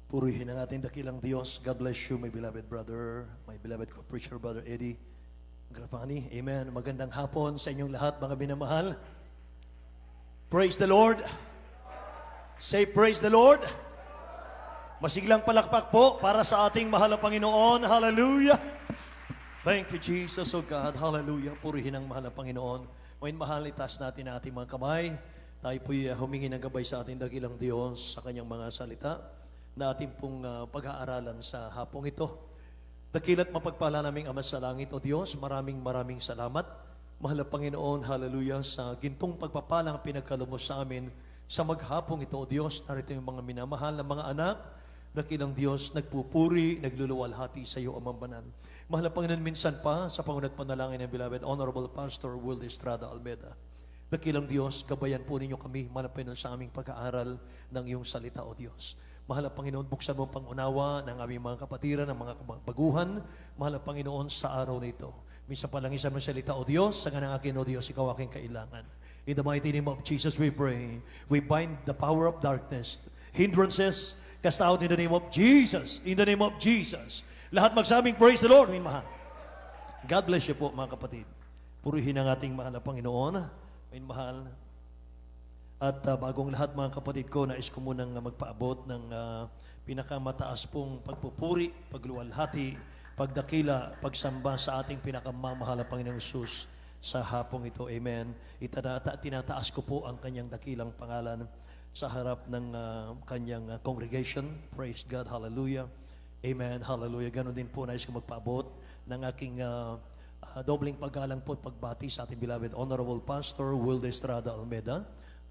Purihin ang ating dakilang Diyos. God bless you, my beloved brother, my beloved co-preacher, Brother Eddie Grafani. Amen. Magandang hapon sa inyong lahat, mga minamahal. Praise the Lord. Say, praise the Lord. Masiglang palakpak po para sa ating mahal na Panginoon. Hallelujah. Thank you, Jesus, oh God. Hallelujah. Purihin ang mahal na Panginoon. Ngayon, mahal, itaas natin ang ating mga kamay. Tayo po'y humingi ng gabay sa ating dakilang Diyos sa kanyang mga salita na ating pong pag-aaralan sa hapong ito. Dakila't mapagpala naming Ama sa langit, O Diyos, maraming salamat. Mahal na Panginoon, hallelujah, sa gintong pagpapalang pinagkalumos sa amin sa maghapong ito, O Diyos. Narito yung mga minamahal na mga anak, dakilang Diyos, nagpupuri, nagluluwalhati sa iyo, Amang Banal. Mahal na Panginoon, minsan pa sa pangunat panalangin ng beloved Honorable Pastor Will Estrada Almeda. Dakilang Diyos, gabayan po ninyo kami, mahal na Panginoon, sa aming pag-aaral ng iyong salita, O Diyos. Mahal na Panginoon, buksan mo ang pangunawa ng aming mga kapatiran, ng mga baguhan. Mahal na Panginoon, sa araw na ito. Minsan pa lang isa mo salita, O Diyos, sa ganang akin, O Diyos, ikaw aking kailangan. In the mighty name of Jesus we pray. We bind the power of darkness, hindrances, cast out in the name of Jesus. In the name of Jesus. Lahat magsabing, praise the Lord. Amin, mahal. God bless you po, mga kapatid. Purihin ang ating mahal na Panginoon. Amin, mahal. At bagong lahat, mga kapatid ko, nais ko munang magpaabot ng pinakamataas pong pagpupuri, pagluwalhati, pagdakila, pagsamba sa ating pinakamamahal na Panginoong Hesus sa hapong ito. Amen. Tinataas ko po ang kanyang dakilang pangalan sa harap ng kanyang congregation. Praise God. Hallelujah. Amen. Hallelujah. Ganon din po, nais ko magpaabot ng aking dobling paggalang po at pagbati sa ating beloved Honorable Pastor Will Estrada Almeda,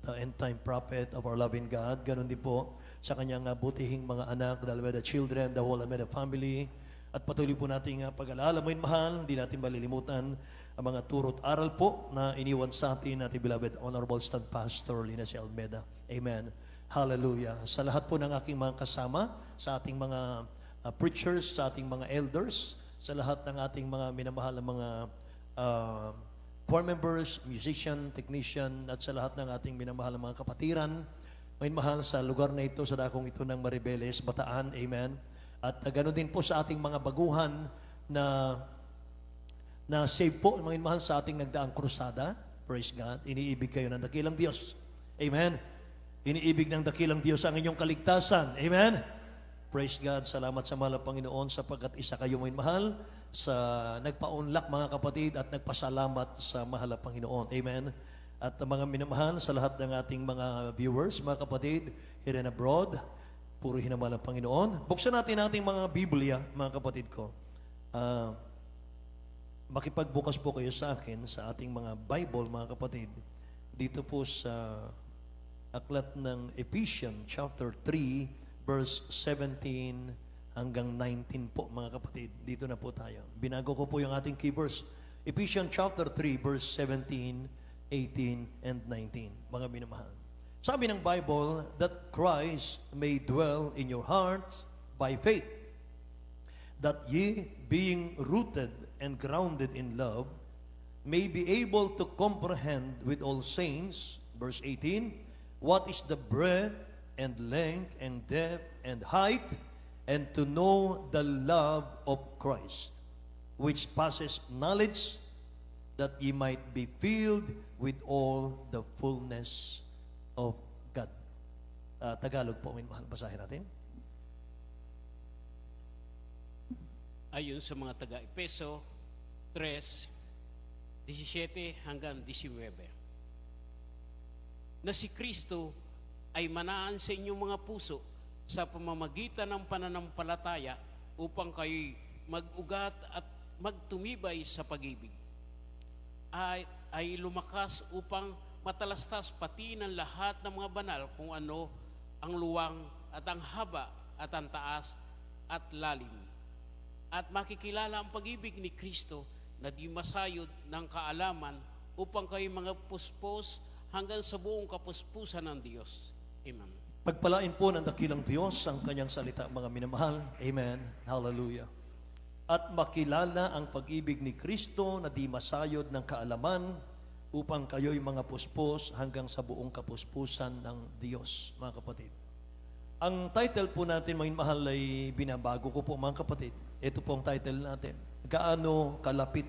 the end-time prophet of our loving God. Ganon din po sa kanyang butihing mga anak, the Almeda children, the whole Almeda family. At patuloy po nating pag-alala. Ngayon, mahal, hindi natin malilimutan ang mga turo't aral po na iniwan sa atin natin beloved Honorable Stud Pastor Lina C. Almeda. Amen. Hallelujah. Sa lahat po ng aking mga kasama, sa ating mga preachers, sa ating mga elders, sa lahat ng ating mga minamahal na mga choir members, musician, technician, at sa lahat ng ating minamahal na mga kapatiran. Ngayon, mahal, sa lugar na ito, sa dakong ito ng Maribeles, Bataan, amen. At ganoon din po sa ating mga baguhan na save po, ngayon, mahal, sa ating nagdaang krusada. Praise God. Iniibig kayo ng dakilang Diyos. Amen. Iniibig ng dakilang Diyos ang inyong kaligtasan. Amen. Praise God. Salamat sa mahal na Panginoon sapagkat isa kayo ngayon, mahal, sa nagpaunlak, mga kapatid, at nagpasalamat sa mahal na Panginoon. Amen. At mga minamahal, sa lahat ng ating mga viewers, mga kapatid, here and abroad, purihin ang mahal na Panginoon. Buksan natin ating mga Biblia, mga kapatid ko. Makipagbukas po kayo sa akin sa ating mga Bible, mga kapatid. Dito po sa aklat ng Ephesians chapter 3, verse 17 hanggang 19 po, mga kapatid. Dito na po tayo. Binago ko po yung ating key verse. Ephesians chapter 3, verse 17, 18, and 19. Mga minamahal. Sabi ng Bible, that Christ may dwell in your hearts by faith, that ye, being rooted and grounded in love, may be able to comprehend with all saints, verse 18, what is the breadth and length and depth and height, and to know the love of Christ, which passes knowledge, that ye might be filled with all the fullness of God. Tagalog po, may mahal, basahin natin. Ayon sa mga taga-Epeso 3, 17 hanggang 19. Na si Kristo ay manaan sa inyong mga puso sa pamamagitan ng pananampalataya upang kayo'y mag-ugat at magtumibay sa pag-ibig. Ay lumakas upang matalastas pati ng lahat ng mga banal kung ano ang luwang at ang haba at ang taas at lalim. At makikilala ang pag-ibig ni Kristo na di masayod ng kaalaman upang kayo'y mga puspos hanggang sa buong kapuspusan ng Diyos. Amen. Pagpalain po ng dakilang Diyos ang kanyang salita, mga minamahal. Amen. Hallelujah. At makilala ang pag-ibig ni Kristo na di masayod ng kaalaman upang kayo'y mga puspos hanggang sa buong kapuspusan ng Diyos, mga kapatid. Ang title po natin, mga mahal, ay binabago ko po mga kapatid. Ito po ang title natin. Gaano kalapit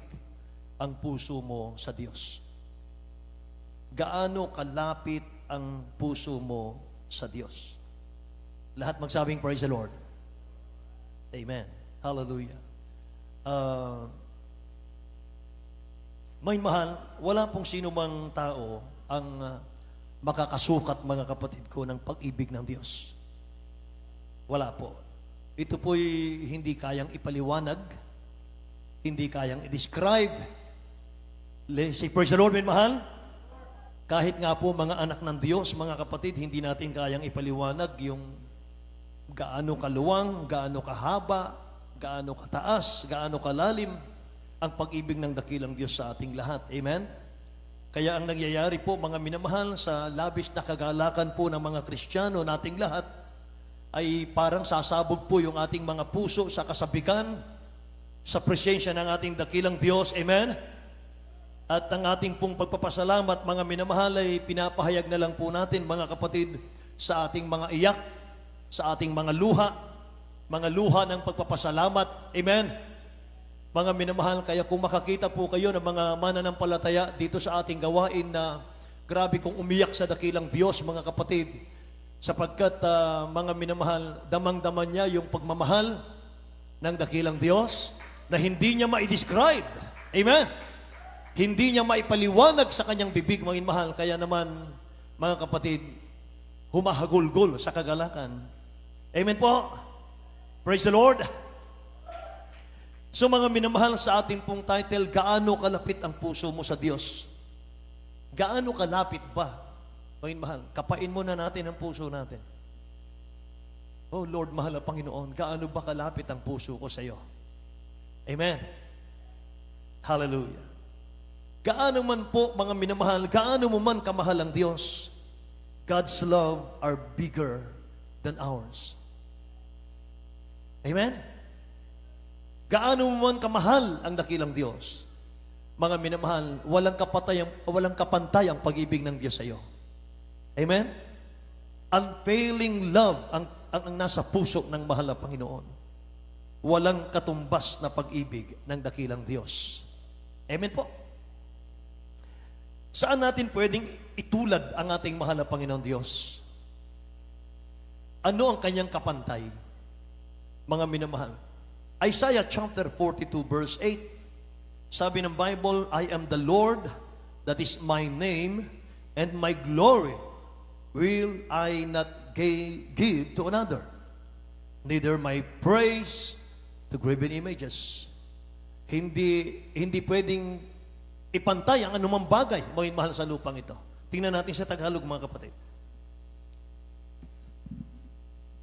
ang puso mo sa Diyos? Gaano kalapit ang puso mo sa Diyos? Lahat magsabing praise the Lord. Amen. Hallelujah. May mahal, wala pong sino mang tao ang makakasukat, mga kapatid ko, ng pag-ibig ng Diyos. Wala po. Ito po'y hindi kayang ipaliwanag, hindi kayang i-describe. Say, praise the Lord, may mahal. Kahit nga po mga anak ng Diyos, mga kapatid, hindi natin kayang ipaliwanag yung gaano kaluwang, gaano kahaba, gaano kataas, gaano kalalim ang pag-ibig ng dakilang Diyos sa ating lahat. Amen? Kaya ang nangyayari po, mga minamahal, sa labis na kagalakan po ng mga Kristiyano nating lahat, ay parang sasabog po yung ating mga puso sa kasabikan, sa presensya ng ating dakilang Diyos. Amen? At ang ating pong pagpapasalamat, mga minamahal, ay pinapahayag na lang po natin, mga kapatid, sa ating mga iyak, sa ating mga luha ng pagpapasalamat. Amen? Mga minamahal, kaya kung makakita po kayo ng mga mananampalataya dito sa ating gawain na grabe kung umiyak sa dakilang Diyos, mga kapatid, sapagkat mga minamahal, damang-daman niya yung pagmamahal ng dakilang Diyos na hindi niya ma-describe. Amen? Hindi niya maipaliwanag sa kanyang bibig, mga minamahal. Kaya naman, mga kapatid, humahagulgol sa kagalakan. Amen po? Praise the Lord. So mga minamahal, sa ating pong title, gaano kalapit ang puso mo sa Diyos? Gaano kalapit ba? Mga mahal, kapain muna natin ang puso natin. Oh Lord, mahal na Panginoon, gaano ba kalapit ang puso ko sa iyo? Amen. Hallelujah. Gaano man po, mga minamahal, gaano mo man kamahal ang Diyos, God's love are bigger than ours. Amen? Gaano mo man kamahal ang dakilang Diyos, mga minamahal, walang kapantay ang pag-ibig ng Diyos sa iyo. Amen? Unfailing love ang nasa puso ng mahal na Panginoon. Walang katumbas na pag-ibig ng dakilang Diyos. Amen po? Saan natin pwedeng itulad ang ating mahal na Panginoon Diyos? Ano ang kanyang kapantay? Mga minamahal. Isaiah chapter 42 verse 8. Sabi ng Bible, I am the Lord, that is my name, and my glory will I not give to another, neither my praise to graven images. Hindi pwedeng ipantay ang anumang bagay, mga mahal sa lupang ito. Tingnan natin sa Tagalog, mga kapatid.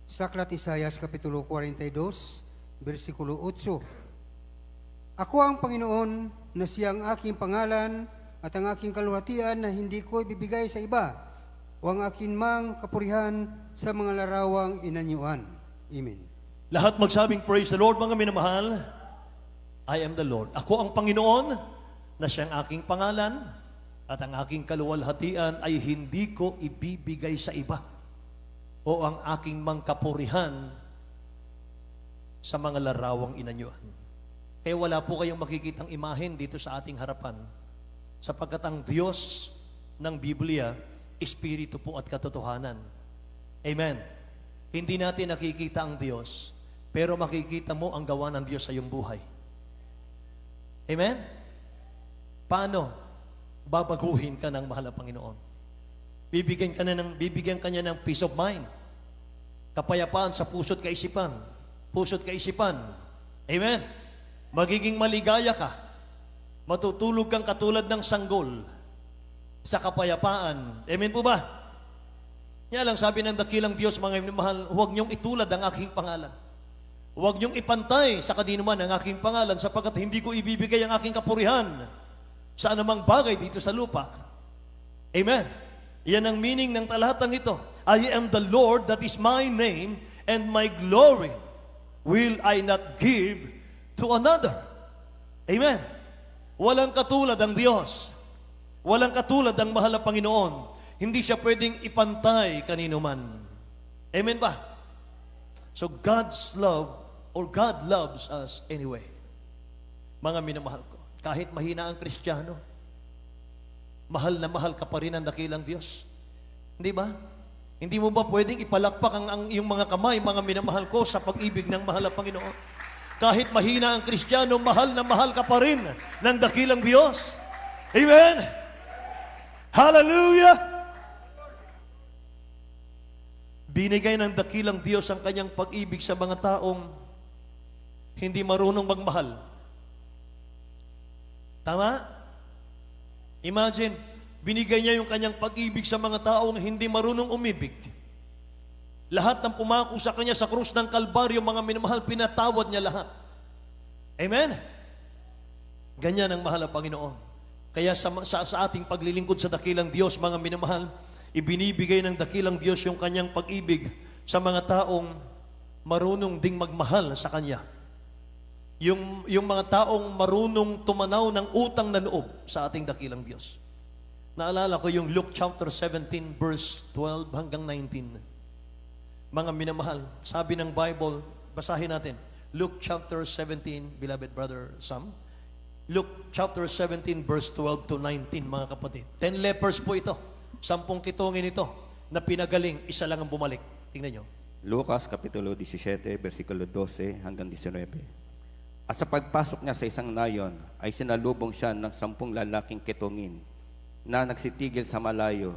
Sa Aklat Isaias, Kapitulo 42, versikulo 8. Ako ang Panginoon na siyang aking pangalan at ang aking kaluwalhatian na hindi ko ibibigay sa iba, o ang akin mang kapurihan sa mga larawang inanyuan. Amen. Lahat magsabing praise the Lord, mga minamahal. I am the Lord. Ako ang Panginoon na siyang aking pangalan at ang aking kaluwalhatian ay hindi ko ibibigay sa iba, o ang aking mang kapurihan sa mga larawang inanyuan. Kaya wala po kayong makikitang imahen dito sa ating harapan, sapagkat ang Diyos ng Biblia, Espiritu po at katotohanan. Amen. Hindi natin nakikita ang Diyos, pero makikita mo ang gawa ng Diyos sa iyong buhay. Amen? Paano? Babaguhin ka ng mahal na Panginoon. Bibigyan ka niya ng peace of mind. Kapayapaan sa puso't kaisipan. Puso't kaisipan. Amen? Magiging maligaya ka. Matutulog kang katulad ng sanggol sa kapayapaan. Amen po ba? Yan lang sabi ng dakilang Diyos, mga mahal, huwag niyong itulad ang aking pangalan. Huwag niyong ipantay sa kadinuman ang aking pangalan, sapagkat hindi ko ibibigay ang aking kapurihan sa anumang bagay dito sa lupa. Amen. Yan ang meaning ng talatang ito. I am the Lord, that is my name, and my glory will I not give to another. Amen. Walang katulad ang Diyos. Walang katulad ang mahal na Panginoon. Hindi siya pwedeng ipantay kanino man. Amen ba? So God's love, or God loves us anyway. Mga minamahal ko, kahit mahina ang Kristiyano, mahal na mahal ka pa rin ang dakilang Diyos. Hindi ba? Hindi mo ba pwedeng ipalakpak ang iyong mga kamay, mga minamahal ko, sa pag-ibig ng mahal na Panginoon? Kahit mahina ang Kristiyano, mahal na mahal ka pa rin ng dakilang Diyos. Amen? Hallelujah! Binigay ng dakilang Diyos ang kanyang pag-ibig sa mga taong hindi marunong magmahal. Tama? Imagine, binigay niya yung kanyang pag-ibig sa mga taong hindi marunong umibig. Lahat ng pumako sa kanya sa krus ng Kalbaryo, mga minamahal, pinatawad niya lahat. Amen? Ganyan ang mahal na Panginoon. Kaya sa ating paglilingkod sa dakilang Diyos, mga minamahal, ibinibigay ng dakilang Diyos yung kanyang pag-ibig sa mga taong marunong ding magmahal sa Kanya. Yung mga taong marunong tumanaw ng utang na loob sa ating dakilang Diyos. Naalala ko yung Luke chapter 17 verse 12 hanggang 19. Mga minamahal, sabi ng Bible, basahin natin. Luke chapter 17, beloved brother Sam. Luke chapter 17 verse 12 to 19, mga kapatid. 10 lepers po ito. 10 kitongin ito na pinagaling, isa lang ang bumalik. Tingnan nyo. Lucas Kapitulo 17, versikulo 12 hanggang 19. At sa pagpasok niya sa isang nayon, ay sinalubong siya ng 10 lalaking kitongin na nagsitigil sa malayo.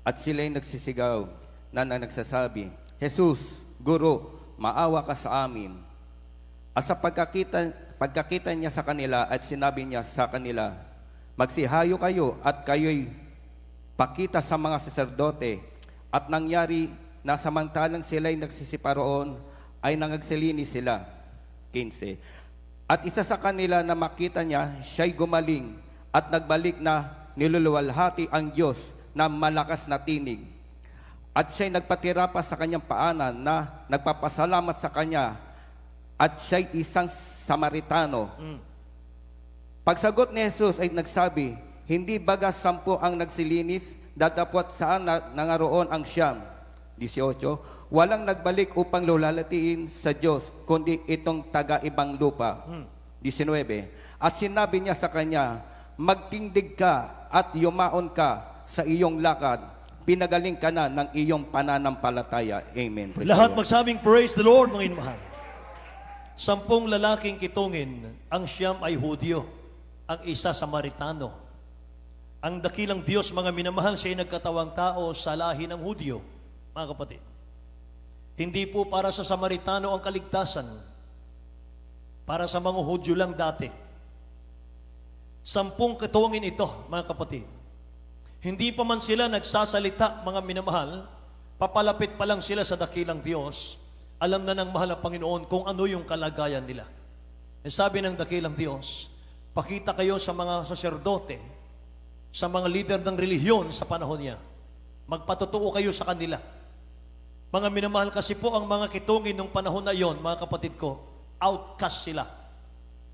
At sila'y nagsisigaw na nagsasabi, Jesus, Guro, maawa ka sa amin. At sa pagkakita niya sa kanila at sinabi niya sa kanila, magsihayo kayo at kayo'y pakita sa mga saserdote. At nangyari na samantalang sila'y nagsisiparoon ay nangagsilinis sila. 15. At isa sa kanila na makita niya, siya'y gumaling at nagbalik na niluluwalhati ang Diyos na malakas na tinig. At siya'y nagpatira pa sa kanyang paanan na nagpapasalamat sa kanya, at siya'y isang Samaritano. Pagsagot ni Jesus ay nagsabi, hindi baga 10 ang nagsilinis, datapwat saan nangaroon ang 9? 18. Walang nagbalik upang lulalatiin sa Diyos, kundi itong taga-ibang lupa. 19. At sinabi niya sa kanya, magtindig ka at yumaon ka sa iyong lakad. Pinagaling ka na ng iyong pananampalataya. Amen. Praise Lahat the Lord. magsabing, praise the Lord, mga inmahal. 10 lalaking kitongin, ang 9 ay Hudyo, ang isa Samaritano. Ang dakilang Diyos, mga minamahal, siya ay nagkatawang tao sa lahi ng Hudyo, mga kapatid. Hindi po para sa Samaritano ang kaligtasan, para sa mga Hudyo lang dati. 10 kitongin ito, mga kapatid. Hindi pa man sila nagsasalita, mga minamahal, papalapit pa lang sila sa dakilang Diyos, alam na ng mahal na Panginoon kung ano yung kalagayan nila. Sabi ng dakilang Diyos, pakita kayo sa mga saserdote, sa mga leader ng relihiyon sa panahon niya. Magpatotoo kayo sa kanila. Mga minamahal, kasi po ang mga kitongin ng panahon na yon, mga kapatid ko, outcast sila.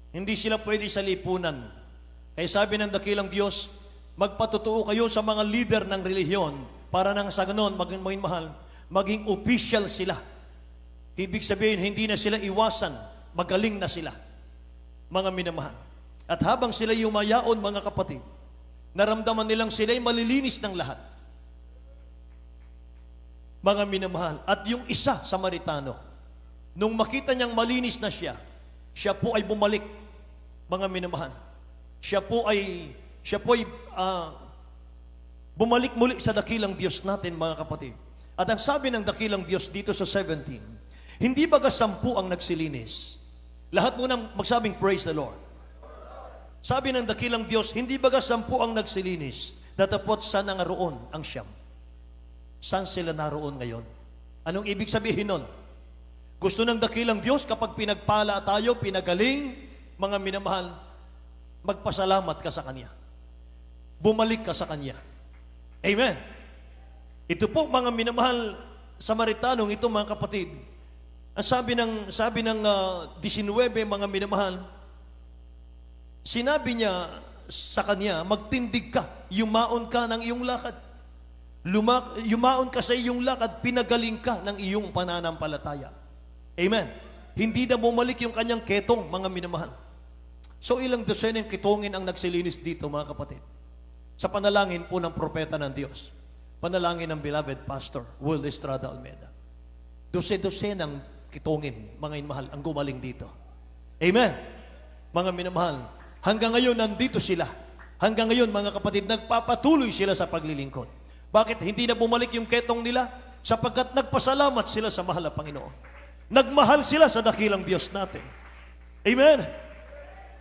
Hindi sila pwede sa lipunan. Kaya sabi ng dakilang Diyos, magpatotoo kayo sa mga leader ng relihiyon para nang sa ganon, maging mahal, maging official sila. Ibig sabihin, hindi na sila iwasan, magaling na sila. Mga minamahal. At habang sila yumayaon, mga kapatid, naramdaman nilang sila'y malilinis ng lahat. Mga minamahal. At yung isa, Samaritano, nung makita niyang malinis na siya po ay bumalik. Mga minamahal. Siya po ay bumalik muli sa dakilang Diyos natin, mga kapatid. At ang sabi ng dakilang Diyos dito sa 17, hindi baga 10 ang nagsilinis? Lahat munang magsabing praise the Lord. Sabi ng dakilang Diyos, hindi baga 10 ang nagsilinis, datapot saan nangaroon ang 9? Saan sila naroon ngayon? Anong ibig sabihin nun? Gusto ng dakilang Diyos kapag pinagpala tayo, pinagaling, mga minamahal, magpasalamat ka sa Kanya. Bumalik ka sa Kanya. Amen. Ito po, mga minamahal, Samaritanong ito, mga kapatid, ang sabi ng 19, mga minamahal, sinabi niya sa kanya, magtindig ka, yumaon ka ng iyong lakad. Yumaon ka sa iyong lakad, pinagaling ka ng iyong pananampalataya. Amen. Hindi na bumalik yung kanyang ketong, mga minamahal. So ilang dosena yung kitongin ang nagsilinis dito, mga kapatid. Sa panalangin po ng propeta ng Diyos. Panalangin ng beloved pastor, Will Estrada Almeida. Dose-dosenang kitongin, mga inmahal, ang gumaling dito. Amen. Mga minamahal, hanggang ngayon nandito sila. Hanggang ngayon, mga kapatid, nagpapatuloy sila sa paglilingkod. Bakit? Hindi na bumalik yung ketong nila? Sapagkat nagpasalamat sila sa mahal na Panginoon. Nagmahal sila sa dakilang Diyos natin. Amen.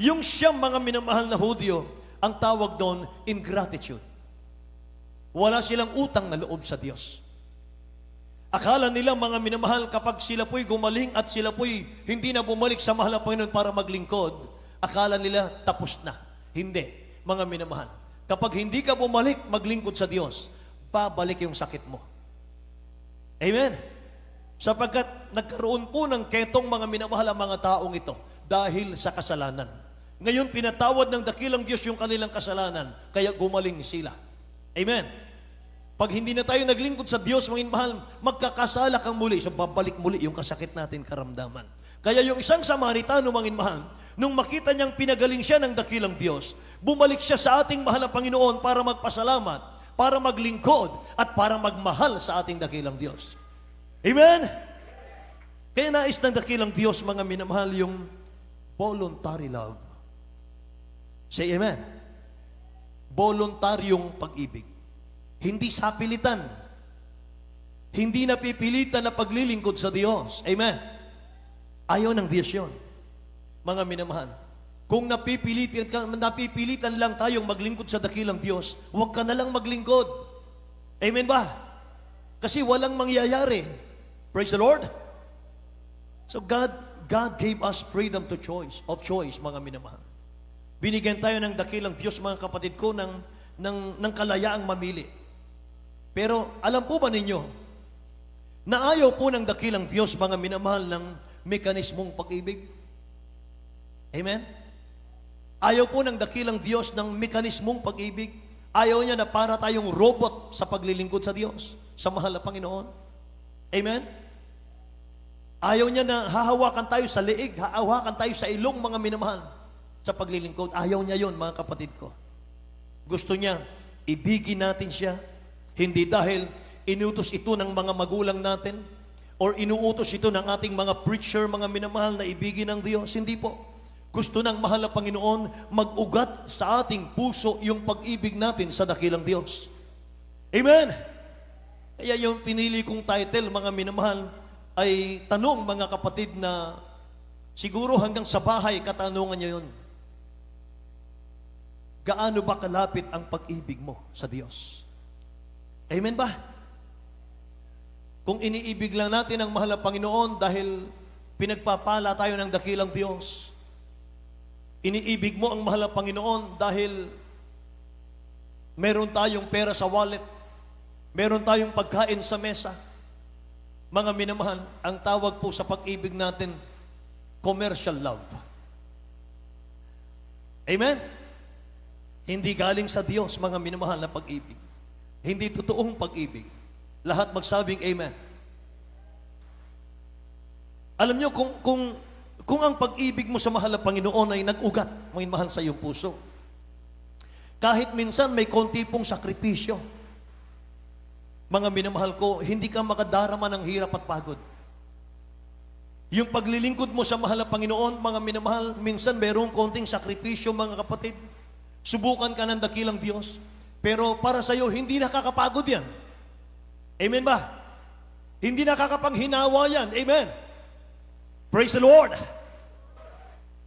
Yung siyang mga minamahal na Hudyo, ang tawag doon, ingratitude. Wala silang utang na loob sa Diyos. Akala nila, mga minamahal, kapag sila po'y gumaling at sila po'y hindi na bumalik sa mahal na Panginoon para maglingkod, akala nila tapos na. Hindi, mga minamahal. Kapag hindi ka bumalik maglingkod sa Diyos, babalik yung sakit mo. Amen? Sapagkat nagkaroon po ng ketong, mga minamahal, ang mga taong ito dahil sa kasalanan. Ngayon, pinatawad ng dakilang Diyos yung kanilang kasalanan, kaya gumaling sila. Amen? Pag hindi na tayo naglingkod sa Diyos, mga mahal, magkakasala kang muli. So, babalik muli yung kasakit natin, karamdaman. Kaya yung isang Samaritano, mga mahal, nung makita niyang pinagaling siya ng dakilang Diyos, bumalik siya sa ating mahal na Panginoon para magpasalamat, para maglingkod, at para magmahal sa ating dakilang Diyos. Amen? Kaya nais ng dakilang Diyos, mga minamahal, yung voluntary love. Say amen. Voluntaryong pag-ibig. Hindi sapilitan. Hindi napipilitan na paglilingkod sa Diyos. Amen. Ayaw ng Diyos yun. Mga minamahal. Kung napipilitan lang tayong maglingkod sa dakilang Diyos, huwag ka na lang maglingkod. Amen ba? Kasi walang mangyayari. Praise the Lord. So God gave us freedom of choice, mga minamahal. Binigyan tayo ng dakilang Diyos, mga kapatid ko, ng kalayaang mamili. Pero alam po ba ninyo, na ayaw po ng dakilang Diyos, mga minamahal, ng mekanismong pag-ibig? Amen? Ayaw po ng dakilang Diyos ng mekanismong pag-ibig. Ayaw niya na para tayong robot sa paglilingkod sa Diyos, sa mahal na Panginoon. Amen? Ayaw niya na hahawakan tayo sa leeg, hahawakan tayo sa ilong, mga minamahal, sa paglilingkod. Ayaw niya yon, mga kapatid ko. Gusto niya, ibigin natin siya, hindi dahil inutos ito ng mga magulang natin, or inuutos ito ng ating mga preacher, mga minamahal, na ibigin ng Diyos. Hindi po. Gusto ng mahal na Panginoon mag-ugat sa ating puso yung pag-ibig natin sa dakilang Diyos. Amen? Kaya yung pinili kong title, mga minamahal, ay tanong, mga kapatid, na siguro hanggang sa bahay katanungan niyo yun. Gaano ba kalapit ang pag-ibig mo sa Diyos? Amen ba? Kung iniibig lang natin ang mahal na Panginoon dahil pinagpapala tayo ng dakilang Diyos, iniibig mo ang mahal na Panginoon dahil meron tayong pera sa wallet, meron tayong pagkain sa mesa, mga minamahal, ang tawag po sa pag-ibig natin, commercial love. Amen? Hindi galing sa Diyos, mga minamahal, na pag-ibig. Hindi totoong pag-ibig. Lahat magsabing amen. Alam nyo, kung ang pag-ibig mo sa mahal na Panginoon ay nag-ugat, mga mahal, sa iyong puso, kahit minsan may konti pong sakripisyo, mga minamahal ko, hindi ka makadarama ng hirap at pagod. Yung paglilingkod mo sa mahal na Panginoon, mga minamahal, minsan mayroong konting sakripisyo, mga kapatid. Subukan ka ng dakilang Diyos. Pero para sa iyo, hindi nakakapagod yan. Amen ba? Hindi nakakapanghinawa yan. Amen. Praise the Lord.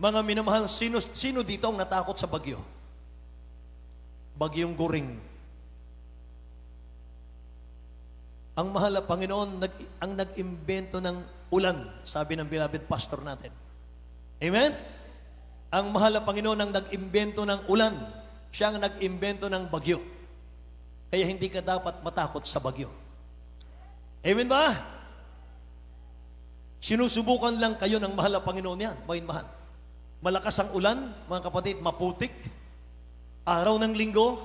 Mga minamahal, sino dito ang natakot sa bagyo? Bagyong Goring. Ang mahal na Panginoon, ang nag-imbento ng ulan, sabi ng beloved pastor natin. Amen? Ang mahal na Panginoon ang nag-imbento ng ulan. Siya ang nag-imbento ng bagyo. Kaya hindi ka dapat matakot sa bagyo. Amen ba? Sinusubukan lang kayo ng mahal na Panginoon yan. Mahal. Malakas ang ulan, mga kapatid, maputik. Araw ng linggo,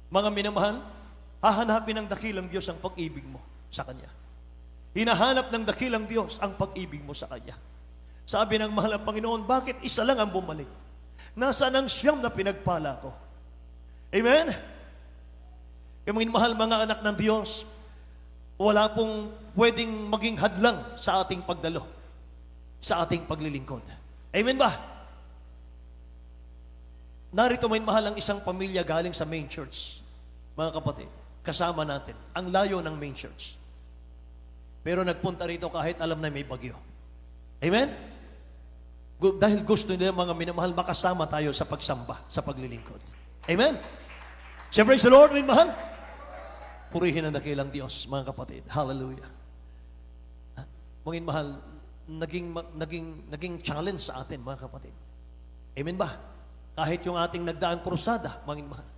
mga minamahal, hahanapin ng dakilang Diyos ang pag-ibig mo sa Kanya. Hinahanap ng dakilang Diyos ang pag-ibig mo sa Kanya. Sabi ng mahal na Panginoon, bakit isa lang ang bumalik? Nasaan ang siyam na pinagpala ko? Amen? Kaya mga mahal mga anak ng Diyos, wala pong pwedeng maging hadlang sa ating pagdalo, sa ating paglilingkod. Amen ba? Narito may mahal ang isang pamilya galing sa main church. Mga kapatid, kasama natin. Ang layo ng main church. Pero nagpunta rito kahit alam na may bagyo. Amen? Dahil gusto nila mga minamahal, makasama tayo sa pagsamba, sa paglilingkod. Amen? Siyempre, sa Lord, may mahal. Purihin ang dakilang Diyos, mga kapatid. Hallelujah. Mga mahal, naging challenge sa atin, mga kapatid. Amen ba? Kahit yung ating nagdaang krusada, mga mahal.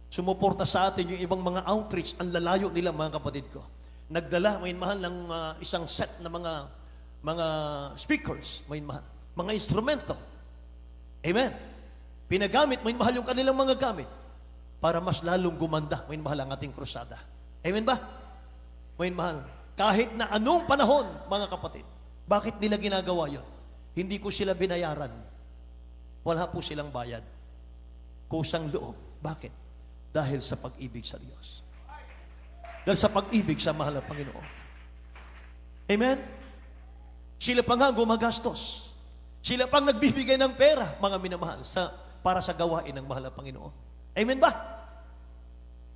Sumuporta sa atin yung ibang mga outreach, ang lalayo nila, mga kapatid ko. Nagdala, mga mahal, ng isang set na mga speakers, mga mahal, mga instrumento. Amen. Pinagamit, mga mahal, yung kanilang mga gamit para mas lalong gumanda, mga mahal, ang ating krusada. Amen ba? Mga mahal, kahit na anong panahon, mga kapatid, bakit nila ginagawa yon? Hindi ko sila binayaran. Wala po silang bayad. Kusang loob. Bakit? Dahil sa pag-ibig sa Diyos. Dahil sa pag-ibig sa mahal na Panginoon. Amen? Sila pa nga gumagastos. Sila pang nagbibigay ng pera, mga minamahal, para sa gawain ng mahal na Panginoon. Amen ba?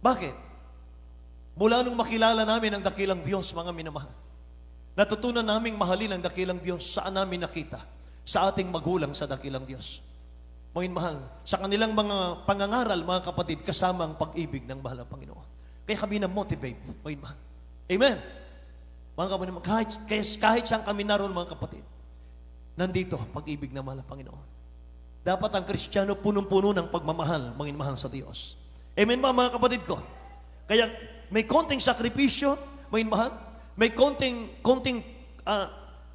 Bakit? Mula nung makilala namin ang dakilang Diyos, mga minamahal, natutunan naming mahalin ang dakilang Diyos. Saan namin nakita? Sa ating magulang sa dakilang Diyos. Mga minamahal, sa kanilang mga pangangaral, mga kapatid, kasama ang pag-ibig ng mahal na Panginoon. Kaya kami na-motivate, mga mahal. Amen? Mga kapatid, kahit saan kami naroon, mga kapatid, nandito, pag-ibig ng mahal na Panginoon. Dapat ang Kristiyano punong-puno ng pagmamahal, mga mahal sa Diyos. Amen ba, mga kapatid ko? Kaya may konting sakripisyo, mga mahal, may konting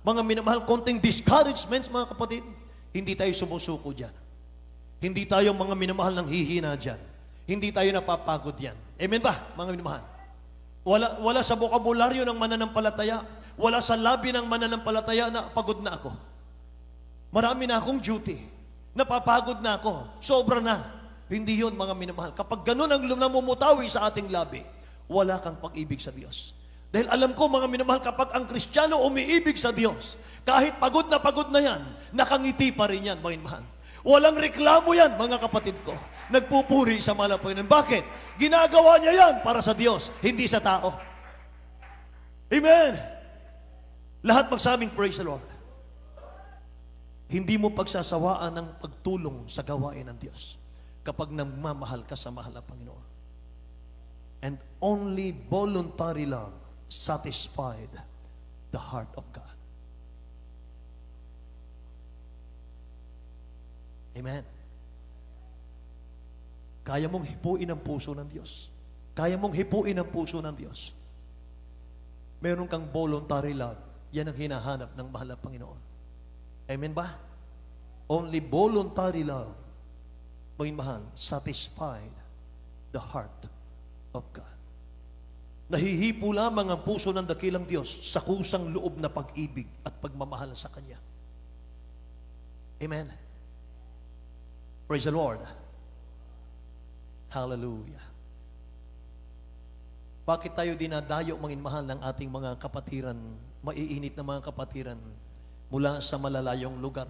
mga minamahal, konting discouragements, mga kapatid, hindi tayo sumusuko dyan. Hindi tayo mga minamahal ng hihina dyan. Hindi tayo napapagod yan. Amen ba, mga minamahal? Wala sa bokabularyo ng mananampalataya, wala sa labi ng mananampalataya na pagod na ako. Marami na akong duty. Napapagod na ako. Sobra na. Hindi yun, mga minamahal. Kapag ganun ang namumutawi sa ating labi, wala kang pag-ibig sa Diyos. Dahil alam ko, mga minamahal, kapag ang Kristiyano umiibig sa Diyos, kahit pagod na yan, nakangiti pa rin yan, mga minamahal. Walang reklamo yan, mga kapatid ko. Nagpupuri sa mahal na Panginoon. Bakit? Ginagawa niya yan para sa Diyos, hindi sa tao. Amen! Lahat magsabing, praise the Lord. Hindi mo pagsasawaan ng pagtulong sa gawain ng Diyos kapag nagmamahal ka sa mahal na Panginoon. And only voluntary love satisfied the heart of God. Amen. Kaya mong hipuin ang puso ng Diyos. Kaya mong hipuin ang puso ng Diyos. Meron kang voluntary love. Yan ang hinahanap ng mahal na Panginoon. Amen ba? Only voluntary love, mga mahal, satisfied the heart of God. Nahihipo lamang ang puso ng dakilang Diyos sa kusang loob na pag-ibig at pagmamahal sa Kanya. Amen. Praise the Lord. Hallelujah. Bakit tayo dinadayo, mga mahal, ng ating mga kapatiran, maiinit na mga kapatiran, mula sa malalayong lugar?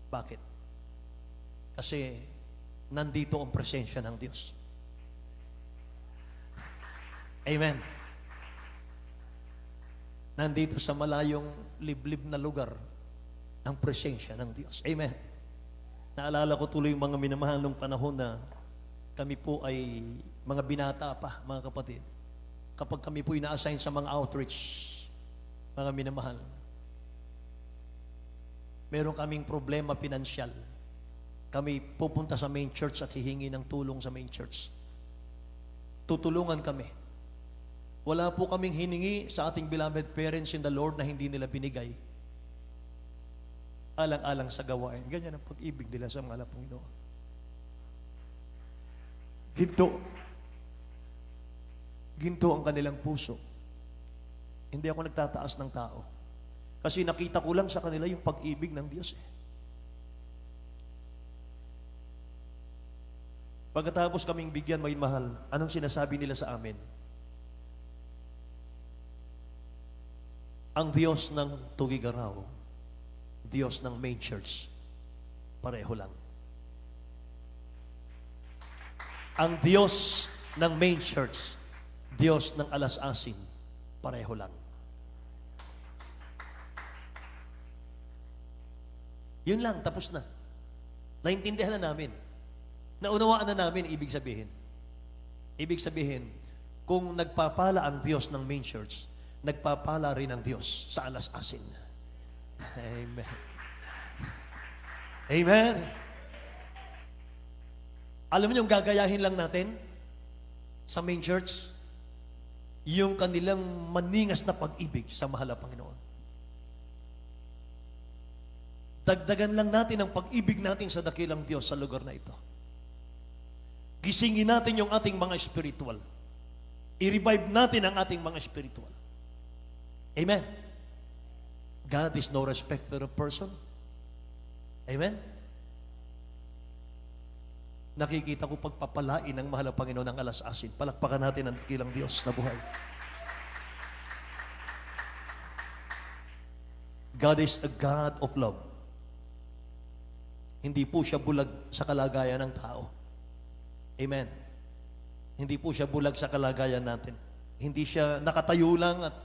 Bakit? Kasi nandito ang presensya ng Diyos. Amen. Nandito sa malayong liblib na lugar ang presensya ng Diyos. Amen. Naalala ko tuloy yung mga minamahal nung panahon na kami po ay mga binata pa, mga kapatid. Kapag kami po ina-assign sa mga outreach, mga minamahal, meron kaming problema pinansyal. Kami pupunta sa main church at hihingi ng tulong sa main church. Tutulungan kami. Wala po kaming hiningi sa ating beloved parents in the Lord na hindi nila binigay. Alang-alang sa gawain. Ganyan ang pag-ibig nila sa mga Panginoon. Ginto ang kanilang puso. Hindi ako nagtataas ng tao. Kasi nakita ko lang sa kanila yung pag-ibig ng Diyos eh. Pagkatapos kaming bigyan, may mahal, anong sinasabi nila sa amin? Ang Diyos ng Tugigaraw, Diyos ng main church, pareho lang. Ang Diyos ng main church, Diyos ng Alas-asin, pareho lang. Yun lang, tapos na. Naintindihan na namin. Naunawaan na namin, ibig sabihin. Ibig sabihin, kung nagpapala ang Diyos ng main church, nagpapala rin ang Diyos sa Alas-asin. Amen. Amen. Alam niyo, yung gagayahin lang natin sa main church, yung kanilang maningas na pag-ibig sa mahal na Panginoon. Dagdagan lang natin ang pag-ibig natin sa dakilang Diyos sa lugar na ito. Gisingin natin yung ating mga spiritual. I-revive natin ang ating mga spiritual. Amen. God is no respecter of person. Amen. Nakikita ko pagpapalain ng mahal na Panginoon ng Alas-asin. Palakpakan natin ang dakilang Diyos na buhay. God is a God of love. Hindi po siya bulag sa kalagayan ng tao. Amen. Hindi po siya bulag sa kalagayan natin. Hindi siya nakatayo lang at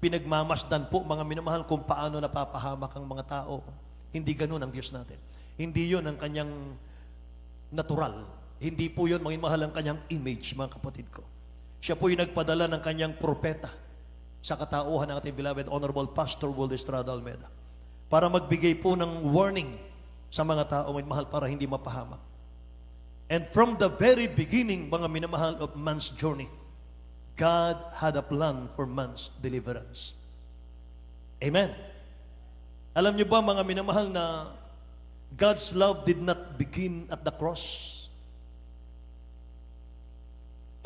pinagmamasdan po, mga minamahal, kung paano napapahamak ang mga tao. Hindi ganun ang Diyos natin. Hindi yun ang kanyang natural. Hindi po yun, mga mahal, ang kanyang image, mga kapatid ko. Siya po yung nagpadala ng kanyang propeta sa katauhan ng ating beloved Honorable Pastor Will Estrada Almeida para magbigay po ng warning sa mga tao, mga mahal, para hindi mapahamak. And from the very beginning, mga minamahal, of man's journey, God had a plan for man's deliverance. Amen. Alam niyo ba, mga minamahal, na God's love did not begin at the cross.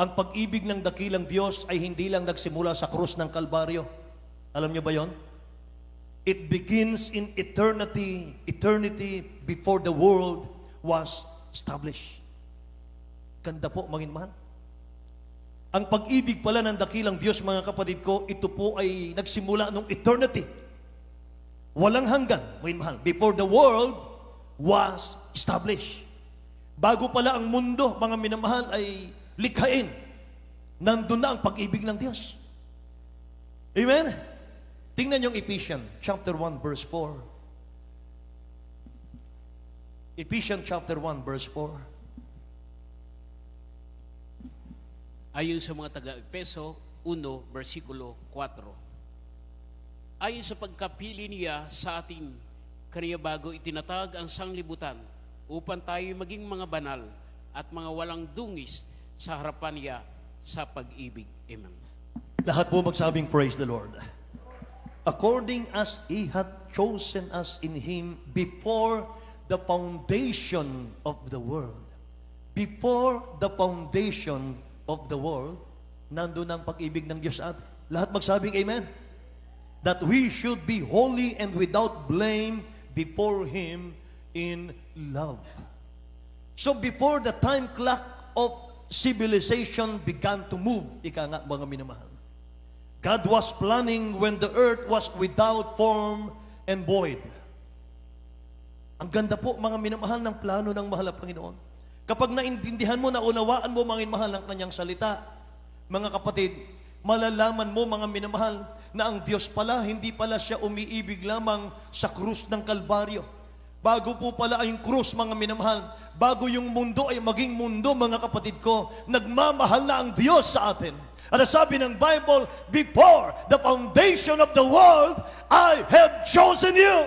Ang pag-ibig ng dakilang Diyos ay hindi lang nagsimula sa krus ng Kalbaryo. Alam niyo ba yon? It begins in eternity, eternity before the world was established. Ganda po, mga minamahal. Ang pag-ibig pala ng dakilang Diyos, mga kapatid ko, ito po ay nagsimula nung eternity. Walang hanggan, mga mahal. Before the world was established. Bago pala ang mundo, mga minamahal, ay likhain. Nandun na ang pag-ibig ng Diyos. Amen? Tingnan yung Ephesians chapter 1 verse 4. Ephesians chapter 1 verse 4. Ayon sa mga taga-Efeso 1, versikulo 4. Ayon sa pagkapili niya sa atin, kaniya bago itinatag ang sanglibutan upang tayo maging mga banal at mga walang dungis sa harapan niya sa pag-ibig. Amen. Lahat po magsabing praise the Lord. According as He hath chosen us in Him before the foundation of the world. Before the foundation of the world, nandun ang pag-ibig ng Diyos at lahat magsabing amen. That we should be holy and without blame before Him in love. So before the time clock of civilization began to move, ika nga, mga minamahal, God was planning when the earth was without form and void. Ang ganda po, mga minamahal, ng plano ng mahal na Panginoon. Kapag naintindihan mo, naunawaan mo, mga minamahal, ang kanyang salita, mga kapatid, malalaman mo, mga minamahal, na ang Diyos pala, hindi pala siya umiibig lamang sa krus ng Kalbaryo. Bago po pala ay yung krus, mga minamahal, bago yung mundo ay maging mundo, mga kapatid ko, nagmamahal na ang Diyos sa atin. At sabi ng Bible, before the foundation of the world, I have chosen you.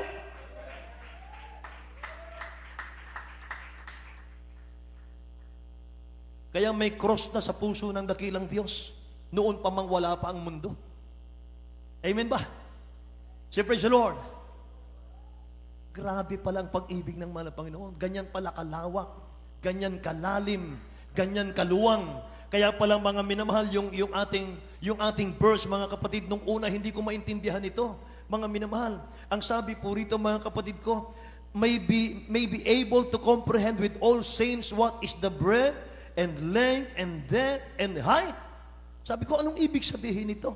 Kaya may cross na sa puso ng dakilang Diyos. Noon pa mang wala pa ang mundo. Amen ba? Say praise the Lord. Grabe pala ang pag-ibig ng mahal na Panginoon. Ganyan pala kalawak, ganyan kalalim, ganyan kaluwang, Kaya pala mga minamahal, yung ating verse, mga kapatid, nung una hindi ko maintindihan ito. Mga minamahal, ang sabi po rito mga kapatid ko, may be able to comprehend with all saints what is the breadth and length and depth and height. Sabi ko, anong ibig sabihin nito?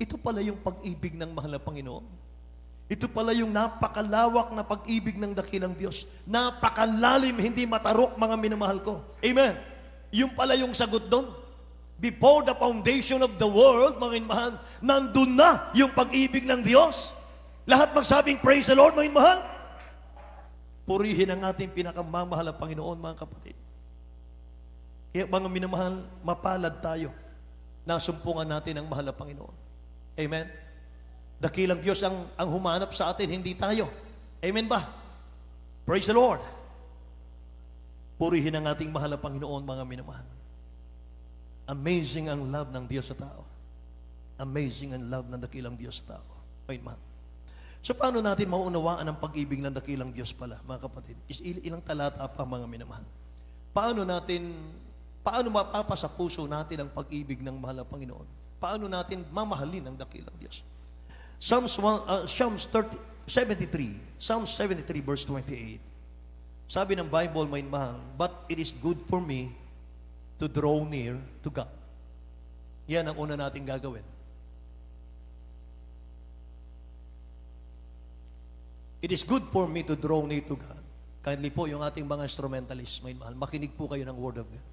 Ito pala yung pag-ibig ng mahal na Panginoon. Ito pala yung napakalawak na pag-ibig ng dakilang Diyos. Napakalalim, hindi matarok, mga minamahal ko. Amen. Yung pala yung sagot doon. Before the foundation of the world, mga minamahal, nandun na yung pag-ibig ng Diyos. Lahat magsabing, praise the Lord, mga minamahal. Purihin ang ating pinakamamahal na Panginoon, mga kapatid. Kaya mga minamahal, mapalad tayo. Nasumpungan natin ang mahal na Panginoon. Amen. Dakilang Diyos ang humanap sa atin, hindi tayo. Amen ba? Praise the Lord. Purihin ang ating mahal na Panginoon, mga minamahal. Amazing ang love ng Diyos sa tao. Amazing ang love ng dakilang Diyos sa tao. Amen. So paano natin mauunawaan ang pag-ibig ng dakilang Diyos pala, mga kapatid? Ilang talata pa, mga minamahal. Paano mapapa sa puso natin ang pag-ibig ng mahal na Panginoon? Paano natin mamahalin ang dakilang Diyos? Psalms 73 verse 28. Sabi ng Bible, may mahal, but it is good for me to draw near to God. Yan ang una natin gagawin. It is good for me to draw near to God. Kindly po, yung ating mga instrumentalists, may mahal, makinig po kayo ng Word of God.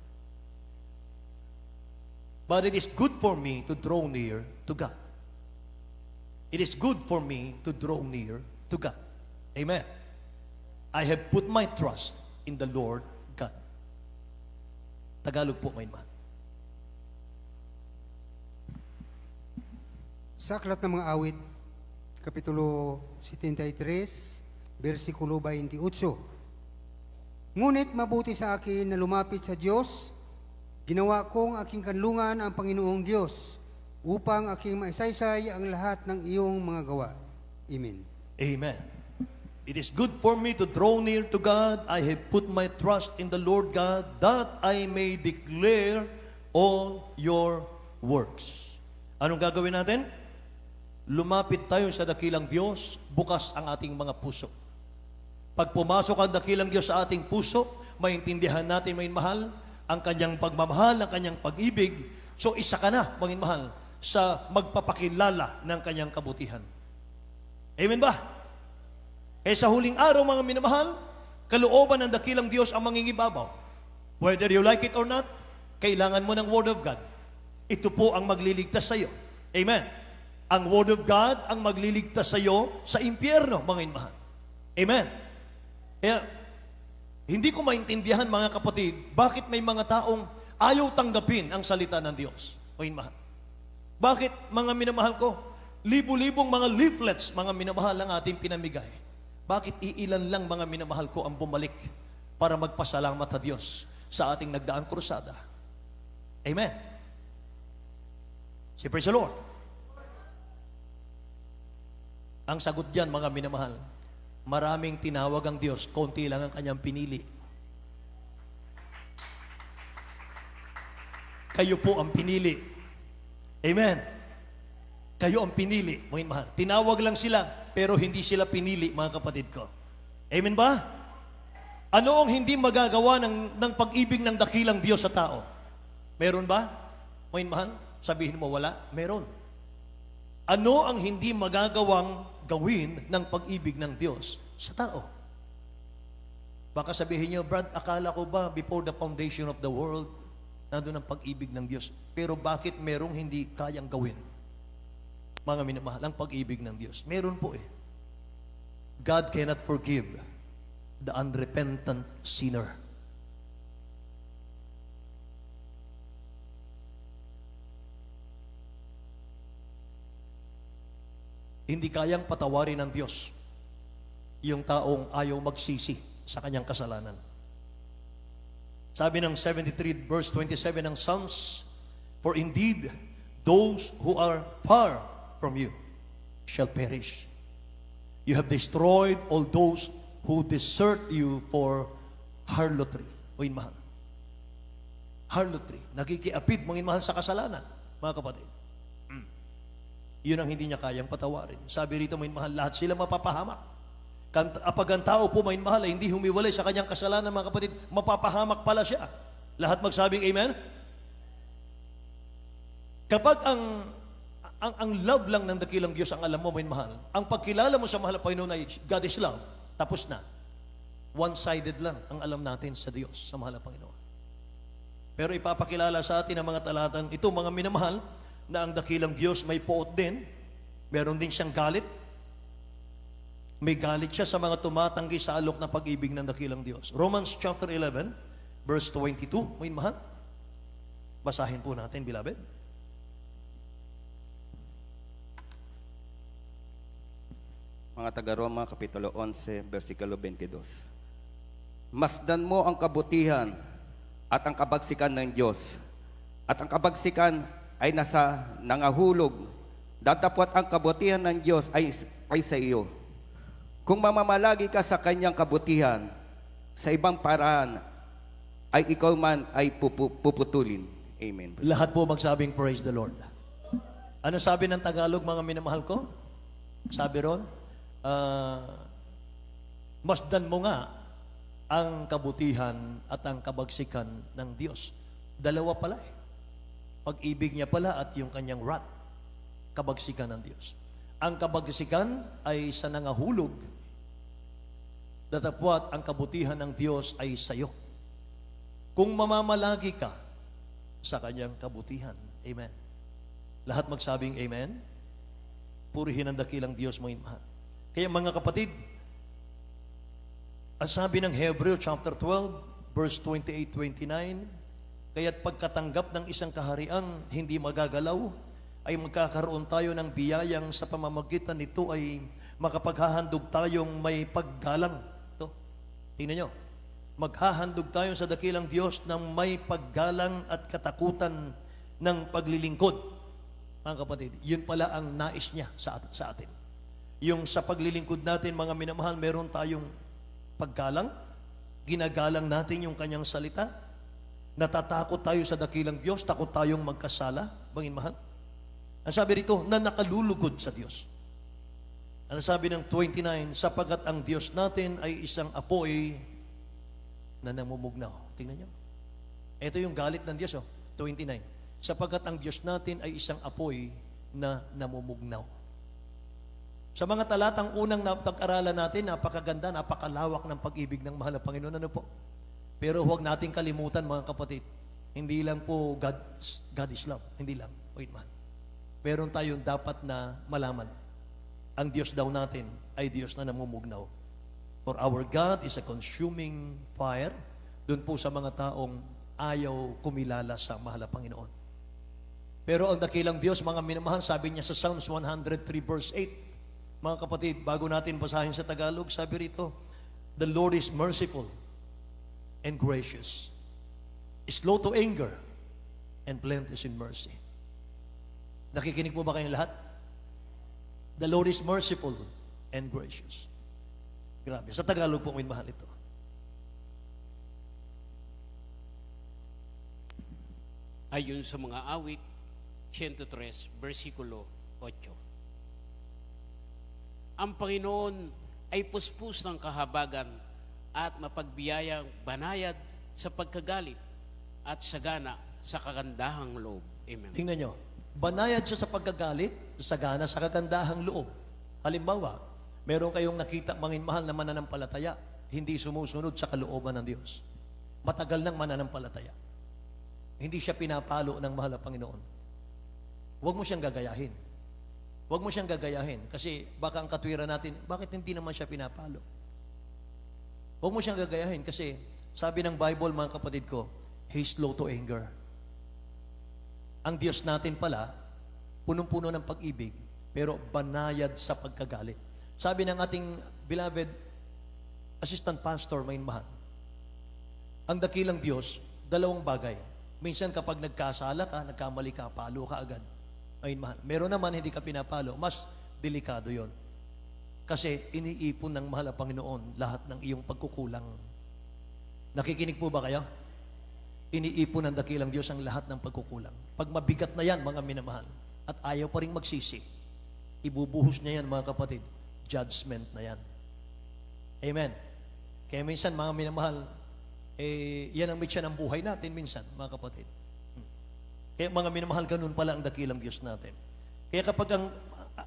But it is good for me to draw near to God. It is good for me to draw near to God. Amen. I have put my trust in the Lord God. Tagalog po, may man. Sa Aklat ng mga Awit, Kapitulo 73, versikulo 28. Ngunit mabuti sa akin na lumapit sa Diyos, ginawa kong aking kanlungan ang Panginoong Diyos, upang aking maisaysay ang lahat ng iyong mga gawa. Amen. Amen. It is good for me to draw near to God. I have put my trust in the Lord God, that I may declare all your works. Anong gagawin natin? Lumapit tayo sa dakilang Diyos, bukas ang ating mga puso. Pag pumasok ang dakilang Diyos sa ating puso, maintindihan natin, may mahal, ang kanyang pagmamahal, ang kanyang pag-ibig. So isa ka na, mga mahal, sa magpapakilala ng kanyang kabutihan. Amen ba? Eh sa huling araw, mga minamahal, kalooban ng dakilang Diyos ang mangingibabaw. Whether you like it or not, kailangan mo ng Word of God. Ito po ang magliligtas sa iyo. Amen. Ang Word of God ang magliligtas sa iyo sa impyerno, mga minamahal. Amen. Kaya, hindi ko maintindihan, mga kapatid, bakit may mga taong ayaw tanggapin ang salita ng Diyos. Mga minamahal. Bakit, mga minamahal ko, libu-libong mga leaflets, mga minamahal, ang ating pinamigay. Bakit iilan lang, mga minamahal ko, ang bumalik para magpasalamat sa Diyos sa ating nagdaang krusada? Amen. Say praise the Lord. Ang sagot diyan, mga minamahal, maraming tinawag ang Diyos, konti lang ang kanyang pinili. Kayo po ang pinili. Amen. Kayo ang pinili, mga mahal. Tinawag lang sila, pero hindi sila pinili, mga kapatid ko. Amen ba? Ano ang hindi magagawa ng pag-ibig ng dakilang Diyos sa tao? Meron ba? Mga mahal, sabihin mo wala? Meron. Ano ang hindi magagawang gawin ng pag-ibig ng Diyos sa tao? Baka sabihin niyo, Brad, akala ko ba before the foundation of the world, nandun ang pag-ibig ng Diyos? Pero bakit merong hindi kayang gawin? Mga minamahal, ang pag-ibig ng Diyos. Meron po eh. God cannot forgive the unrepentant sinner. Hindi kayang patawarin ng Diyos yung taong ayaw magsisi sa kanyang kasalanan. Sabi ng 73 verse 27 ng Psalms, for indeed, those who are far from you shall perish. You have destroyed all those who desert you for harlotry. O mahal. Harlotry. Nakikiapid, mga mahal, sa kasalanan, mga kapatid. Yun ang hindi niya kayang patawarin. Sabi rito, mga mahal, lahat sila mapapahamak. Kapag ang tao po, mga mahal, ay hindi humiwalay sa kanyang kasalanan, mga kapatid, mapapahamak pala siya. Lahat magsabing amen? Kapag ang love lang ng dakilang Diyos ang alam mo, mga mahal, ang pagkilala mo sa mahal na Panginoon ay God is love, tapos na. One-sided lang ang alam natin sa Diyos, sa mahal na Panginoon. Pero ipapakilala sa atin ang mga talatang ito, mga minamahal, na ang dakilang Diyos may poot din, meron din siyang galit. May galit siya sa mga tumatanggi sa alok na pag-ibig ng dakilang Diyos. Romans chapter 11, verse 22, mga mahal. Basahin po natin, beloved. Mga taga-Roma, Kapitulo 11, versikulo 22. Masdan mo ang kabutihan at ang kabagsikan ng Diyos. At ang kabagsikan ay nasa nangahulog. Datapwat ang kabutihan ng Diyos ay sa iyo. Kung mamamalagi ka sa kanyang kabutihan, sa ibang paraan, ay ikaw man ay puputulin. Amen. Lahat po magsabing praise the Lord. Ano sabi ng Tagalog, mga minamahal ko? Sabi ron, masdan mo nga ang kabutihan at ang kabagsikan ng Diyos. Dalawa pala eh. Pag-ibig niya pala at yung kanyang wrath, kabagsikan ng Diyos. Ang kabagsikan ay sa nangahulog, datapwat ang kabutihan ng Diyos ay sa iyo. Kung mamamalagi ka sa kanyang kabutihan. Amen. Lahat magsabing amen. Purihin ang dakilang Diyos, mga mahal. Kaya mga kapatid, ang sabi ng Hebreo chapter 12, verse 28-29, kaya't pagkatanggap ng isang kaharian hindi magagalaw, ay magkakaroon tayo ng biyayang sa pamamagitan nito ay makapaghahandog tayong may paggalang. Ito, tingnan nyo. Maghahandog tayo sa dakilang Diyos ng may paggalang at katakutan ng paglilingkod. Mga kapatid, yun pala ang nais niya sa atin. Yung sa paglilingkod natin, mga minamahal, meron tayong paggalang, ginagalang natin yung kanyang salita, natatakot tayo sa dakilang Diyos, takot tayong magkasala, bangin mahal. Ang sabi rito, na nakalulugod sa Diyos. Ang sabi ng 29, sapagat ang Diyos natin ay isang apoy na namumugnaw. Tingnan nyo. Ito yung galit ng Diyos, 29. Sapagat ang Diyos natin ay isang apoy na namumugnaw. Sa mga talatang unang pag-aralan natin, napakaganda, napakalawak ng pag-ibig ng mahal na Panginoon. Ano po? Pero huwag nating kalimutan, mga kapatid, hindi lang po God is love. Hindi lang. Wait man. Meron tayong dapat na malaman. Ang Diyos daw natin ay Diyos na namumugnaw. For our God is a consuming fire. Doon po sa mga taong ayaw kumilala sa mahal na Panginoon. Pero ang dakilang Diyos, mga minamahal, sabi niya sa Psalms 103 verse 8, mga kapatid, bago natin basahin sa Tagalog, sabi rito, the Lord is merciful and gracious, slow to anger, and plenteous in mercy. Nakikinig po ba kayong lahat? The Lord is merciful and gracious. Grabe. Sa Tagalog po, mahal ito. Ayon sa mga awit, 103, versikulo 8. Ang Panginoon ay puspos ng kahabagan at mapagbiyayang banayad sa pagkagalit at sagana sa kagandahang loob. Amen. Tingnan nyo. Banayad siya sa pagkagalit, sagana sa kagandahang loob. Halimbawa, meron kayong nakita, mga mahal na mananampalataya, hindi sumusunod sa kalooban ng Diyos. Matagal nang mananampalataya. Hindi siya pinapalo ng mahal na Panginoon. Huwag mo siyang gagayahin. Huwag mo siyang gagayahin kasi baka ang katwiran natin, bakit hindi naman siya pinapalo? Huwag mo siyang gagayahin kasi sabi ng Bible, mga kapatid ko, He's slow to anger. Ang Diyos natin pala, punong-puno ng pag-ibig, pero banayad sa pagkagalit. Sabi ng ating beloved assistant pastor, may mahal, ang dakilang Diyos, dalawang bagay. Minsan kapag nagkasala ka, nagkamali ka, palo ka agad. Ay mahal. Meron naman hindi ka pinapalo, mas delikado yon. Kasi iniipon ng mahal na Panginoon lahat ng iyong pagkukulang. Nakikinig po ba kayo? iniipon ng dakilang Diyos ang lahat ng pagkukulang. Pag mabigat na yan, mga minamahal, at ayaw pa rin magsisi, ibubuhos niya yan, mga kapatid. Judgment na yan. Amen. Kaya minsan, mga minamahal, yan ang mitya ng buhay natin minsan, mga kapatid. Kaya mga minamahal, ganun pala ang dakilang Diyos natin. Kaya kapag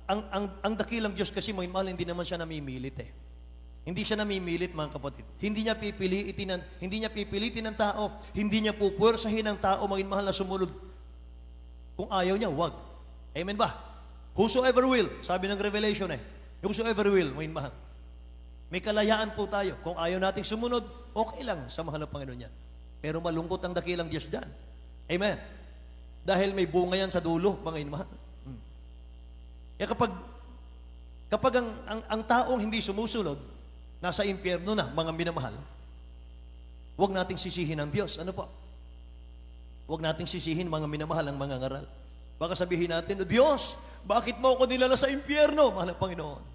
ang dakilang Diyos kasi, mga minamahal, hindi naman siya namimilit eh. Hindi siya namimilit, mga kapatid. Hindi niya pipilitin ng tao, hindi niya pupuwersahin ng tao, mga minamahal, na sumunod. Kung ayaw niya, wag. Amen ba? Whosoever will, sabi ng Revelation whosoever will, mga minamahal. May kalayaan po tayo. Kung ayaw nating sumunod, okay lang sa mahal na Panginoon yan. Pero malungkot ang dakilang Diyos dyan. Amen. Dahil may bunga yan sa dulo, mga inmahal. Kaya kapag ang taong hindi sumusunod, nasa impyerno na, mga minamahal, huwag nating sisihin ang Diyos. Ano po? Huwag nating sisihin, mga minamahal, ang mga ngaral. Baka sabihin natin, Diyos, bakit mo ako nilala sa impyerno, mahal na Panginoon?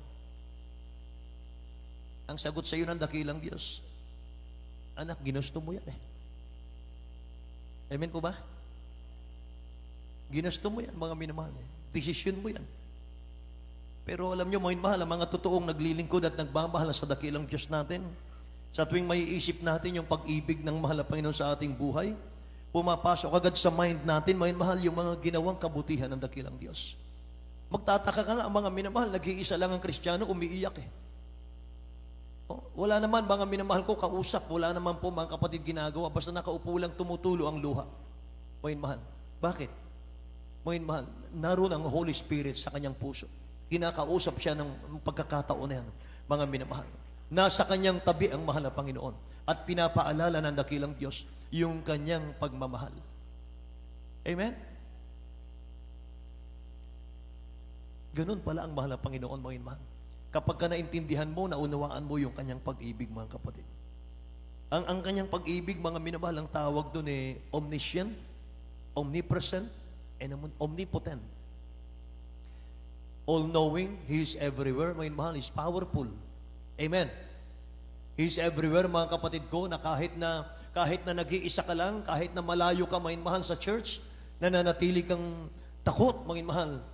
Ang sagot sa iyo ng dakilang Diyos, anak, ginusto mo yan eh. Amen po ba? Ginusto mo yan, mga minamahal. Desisyon mo yan. Pero alam nyo, mga minamahal, ang mga totoong naglilingkod at nagmamahal sa dakilang Diyos natin, sa tuwing maiisip natin yung pag-ibig ng mahal na Panginoon sa ating buhay, pumapasok agad sa mind natin, mga minamahal, yung mga ginawang kabutihan ng dakilang Diyos. Magtataka ka nga, ang mga minamahal, nag-iisa lang ang Kristiyano, umiiyak eh. Wala naman, mga minamahal ko, kausap. Wala naman po, mga kapatid, ginagawa. Basta nakaupo lang, tumutulo ang luha. Mga minamahal. Bakit? Mga minamahal, naroon ang Holy Spirit sa kanyang puso. Kinakausap siya ng pagkakataon na yan, mga minamahal. Nasa kanyang tabi ang mahal na Panginoon. At pinapaalala ng dakilang Diyos yung kanyang pagmamahal. Amen? Ganun pala ang mahal na Panginoon, mga minamahal. Kapag ka naintindihan mo, naunawaan mo yung kanyang pag-ibig, mga kapatid. Ang kanyang pag-ibig, mga minamahal, ang tawag doon omniscient, omnipresent, and omnipotent. All-knowing, He is everywhere, mga minamahal, He is powerful. Amen. He is everywhere, mga kapatid ko, na kahit na nag-iisa ka lang, kahit na malayo ka, mga minamahal, sa church, nananatili kang takot, mga minamahal,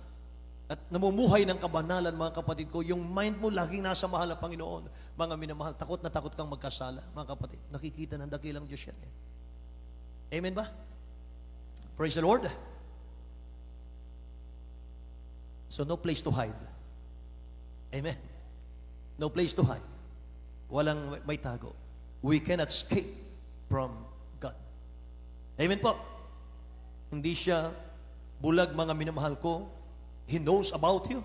at namumuhay ng kabanalan, mga kapatid ko, yung mind mo laging nasa mahal na Panginoon. Mga minamahal, takot na takot kang magkasala, mga kapatid. Nakikita ng dakilang Diyos yan. Amen ba? Praise the Lord. So no place to hide. Amen. No place to hide. Walang may tago. We cannot escape from God. Amen po. Hindi siya bulag, mga minamahal ko. He knows about you.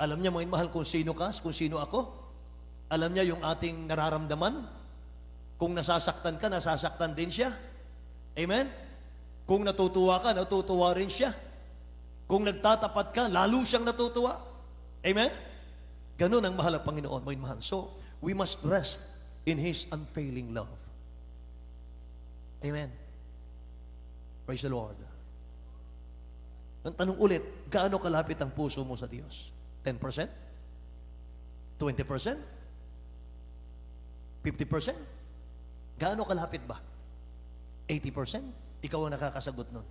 Alam niya, mga mahal, kung sino ka, kung sino ako. Alam niya yung ating nararamdaman. Kung nasasaktan ka, nasasaktan din siya. Amen? Kung natutuwa ka, natutuwa rin siya. Kung nagtatapat ka, lalo siyang natutuwa. Amen? Ganun ang mahal ng Panginoon, mga mahal. So, we must rest in His unfailing love. Amen? Praise the Lord. Ang tanong ulit, gaano kalapit ang puso mo sa Diyos? 10%? 20%? 50%? Gaano kalapit ba? 80%? Ikaw ang nakakasagot nun.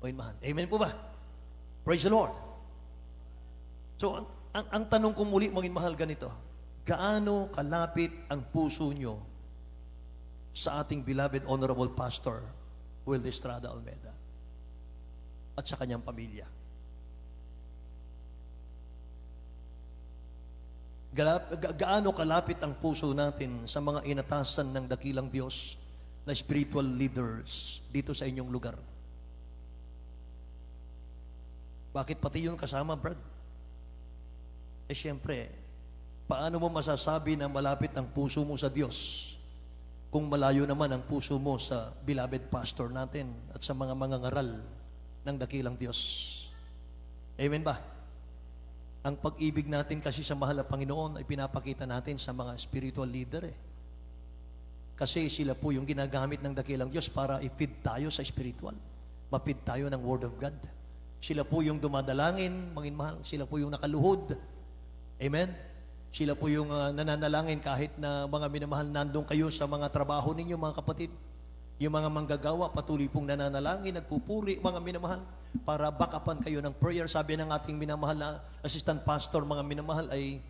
O mahal. Amen po ba? Praise the Lord. So, ang tanong ko muli, maging mahal, ganito. Gaano kalapit ang puso nyo sa ating beloved Honorable Pastor, Will Estrada Almeda, at sa kanyang pamilya? Gaano kalapit ang puso natin sa mga inatasan ng dakilang Diyos na spiritual leaders dito sa inyong lugar? Bakit pati yun kasama, Brad? Siyempre, paano mo masasabi na malapit ang puso mo sa Diyos kung malayo naman ang puso mo sa beloved pastor natin at sa mga ngaral ng dakilang Diyos? Amen ba? Ang pag-ibig natin kasi sa mahal na Panginoon ay pinapakita natin sa mga spiritual leader Kasi sila po yung ginagamit ng dakilang Diyos para i-feed tayo sa spiritual. Ma-feed tayo ng Word of God. Sila po yung dumadalangin, mga mahal. Sila po yung nakaluhod. Amen? Sila po yung nananalangin kahit na mga minamahal nandong kayo sa mga trabaho ninyo, mga kapatid. Yung mga manggagawa, patuloy pong nananalangin, nagpupuri, mga minamahal, para backupan kayo ng prayer. Sabi ng ating minamahal na assistant pastor, mga minamahal, ay,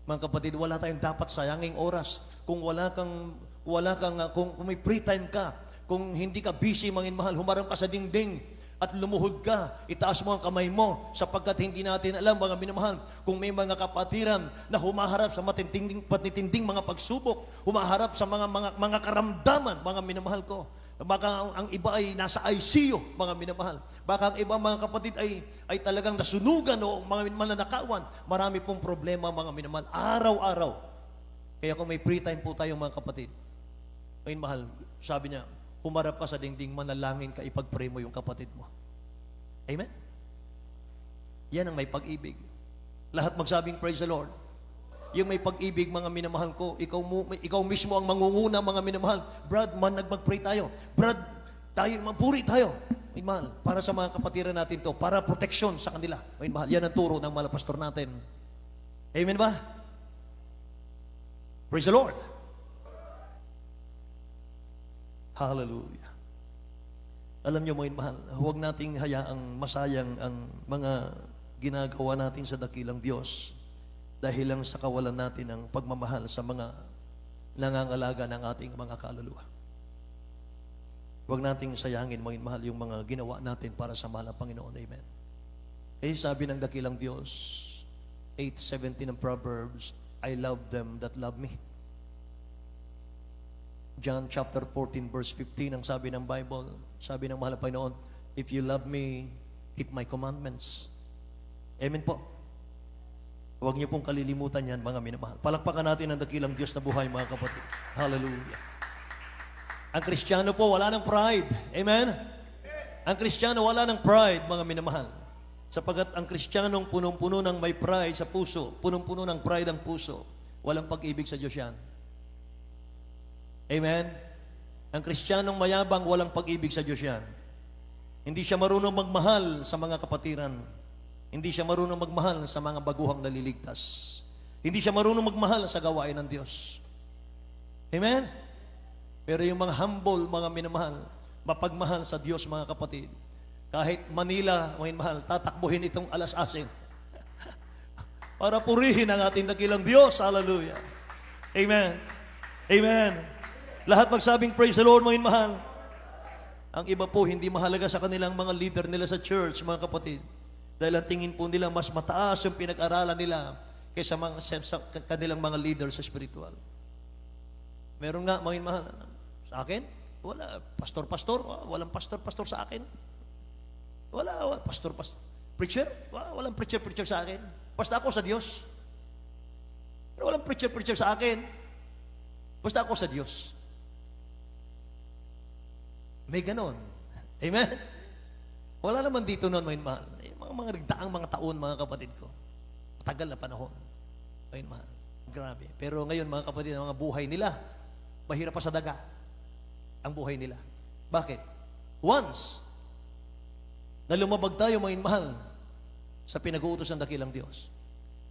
mga kapatid, wala tayong dapat sayanging oras. Kung kung may free time ka, kung hindi ka busy, mga minamahal, humarap ka sa dingding, at lumuhod ka, itaas mo ang kamay mo, sapagkat hindi natin alam, mga minamahal, kung may mga kapatiran na humaharap sa matitinding mga pagsubok, humaharap sa mga karamdaman, mga minamahal ko. Baka ang iba ay nasa ICU, mga minamahal. Baka ang iba, mga kapatid, ay talagang nasunugan o mga minamahal na nakawan. Marami pong problema, mga minamahal, araw-araw. Kaya kung may free time po tayo, mga kapatid, mga minamahal, sabi niya, humarap ka sa dingding, manalangin ka, ipag-pray mo yung kapatid mo. Amen? Yan ang may pag-ibig. Lahat magsabing praise the Lord. Yung may pag-ibig, mga minamahal ko, ikaw mismo ang mangunguna, mga minamahal. Brad, mag-pray tayo. Brad, magpuri tayo. Minamahal, para sa mga kapatiran natin to, para proteksyon sa kanila. Minamahal, yan ang turo ng mga pastor natin. Amen ba? Praise the Lord. Hallelujah. Alam niyo, mga mahal, huwag nating hayaang masayang ang mga ginagawa natin sa dakilang Diyos dahil lang sa kawalan natin ng pagmamahal sa mga nangangalaga ng ating mga kaluluwa. Huwag nating sayangin, mga mahal, yung mga ginawa natin para sa mahal ng Panginoon. Amen. Eh, sabi ng dakilang Diyos, 8:17 ng Proverbs, I love them that love me. John chapter 14 verse 15 ang sabi ng Bible, sabi ng mahal na Panginoon, if you love me, keep my commandments. Amen po. Huwag niyo pong kalilimutan yan, mga minamahal. Palakpakan natin ang dakilang Diyos na buhay, mga kapatid. Hallelujah. Ang Kristiyano po, wala ng pride. Amen? Ang Kristiyano, wala ng pride, mga minamahal. Sapagat ang Kristiyanong punong-puno ng may pride sa puso, punong-puno ng pride ang puso, walang pag-ibig sa Diyos yan. Amen? Ang Kristiyanong mayabang, walang pag-ibig sa Diyos yan. Hindi siya marunong magmahal sa mga kapatiran. Hindi siya marunong magmahal sa mga baguhang naliligtas. Hindi siya marunong magmahal sa gawain ng Diyos. Amen? Pero yung mga humble, mga minamahal, mapagmahal sa Diyos, mga kapatid, kahit Manila, mga minamahal, tatakbuhin itong alas-asin para purihin ang ating dakilang Diyos. Hallelujah. Amen. Amen. Lahat magsabing praise the Lord, mga mahal. Ang iba po, hindi mahalaga sa kanilang mga leader nila sa church, mga kapatid. Dahil ang tingin po nila, mas mataas yung pinag-aralan nila kaysa sa kanilang mga leader sa spiritual. Meron nga, mga mahal, sa akin, wala, pastor-pastor, walang pastor-pastor sa akin. Wala, pastor-pastor. Preacher? Walang preacher-preacher sa akin. Basta ako sa Diyos. Pero walang preacher-preacher sa akin. Basta ako sa Diyos. May ganon. Amen? Wala naman dito noon, mga mahal. Mga nagdaang mga taon, mga kapatid ko. Matagal na panahon. Mga mahal. Grabe. Pero ngayon, mga kapatid, ang mga buhay nila, mahirap pa sa daga. Ang buhay nila. Bakit? Once, na lumabag tayo, mga mahal, sa pinag-uutos ng dakilang Diyos,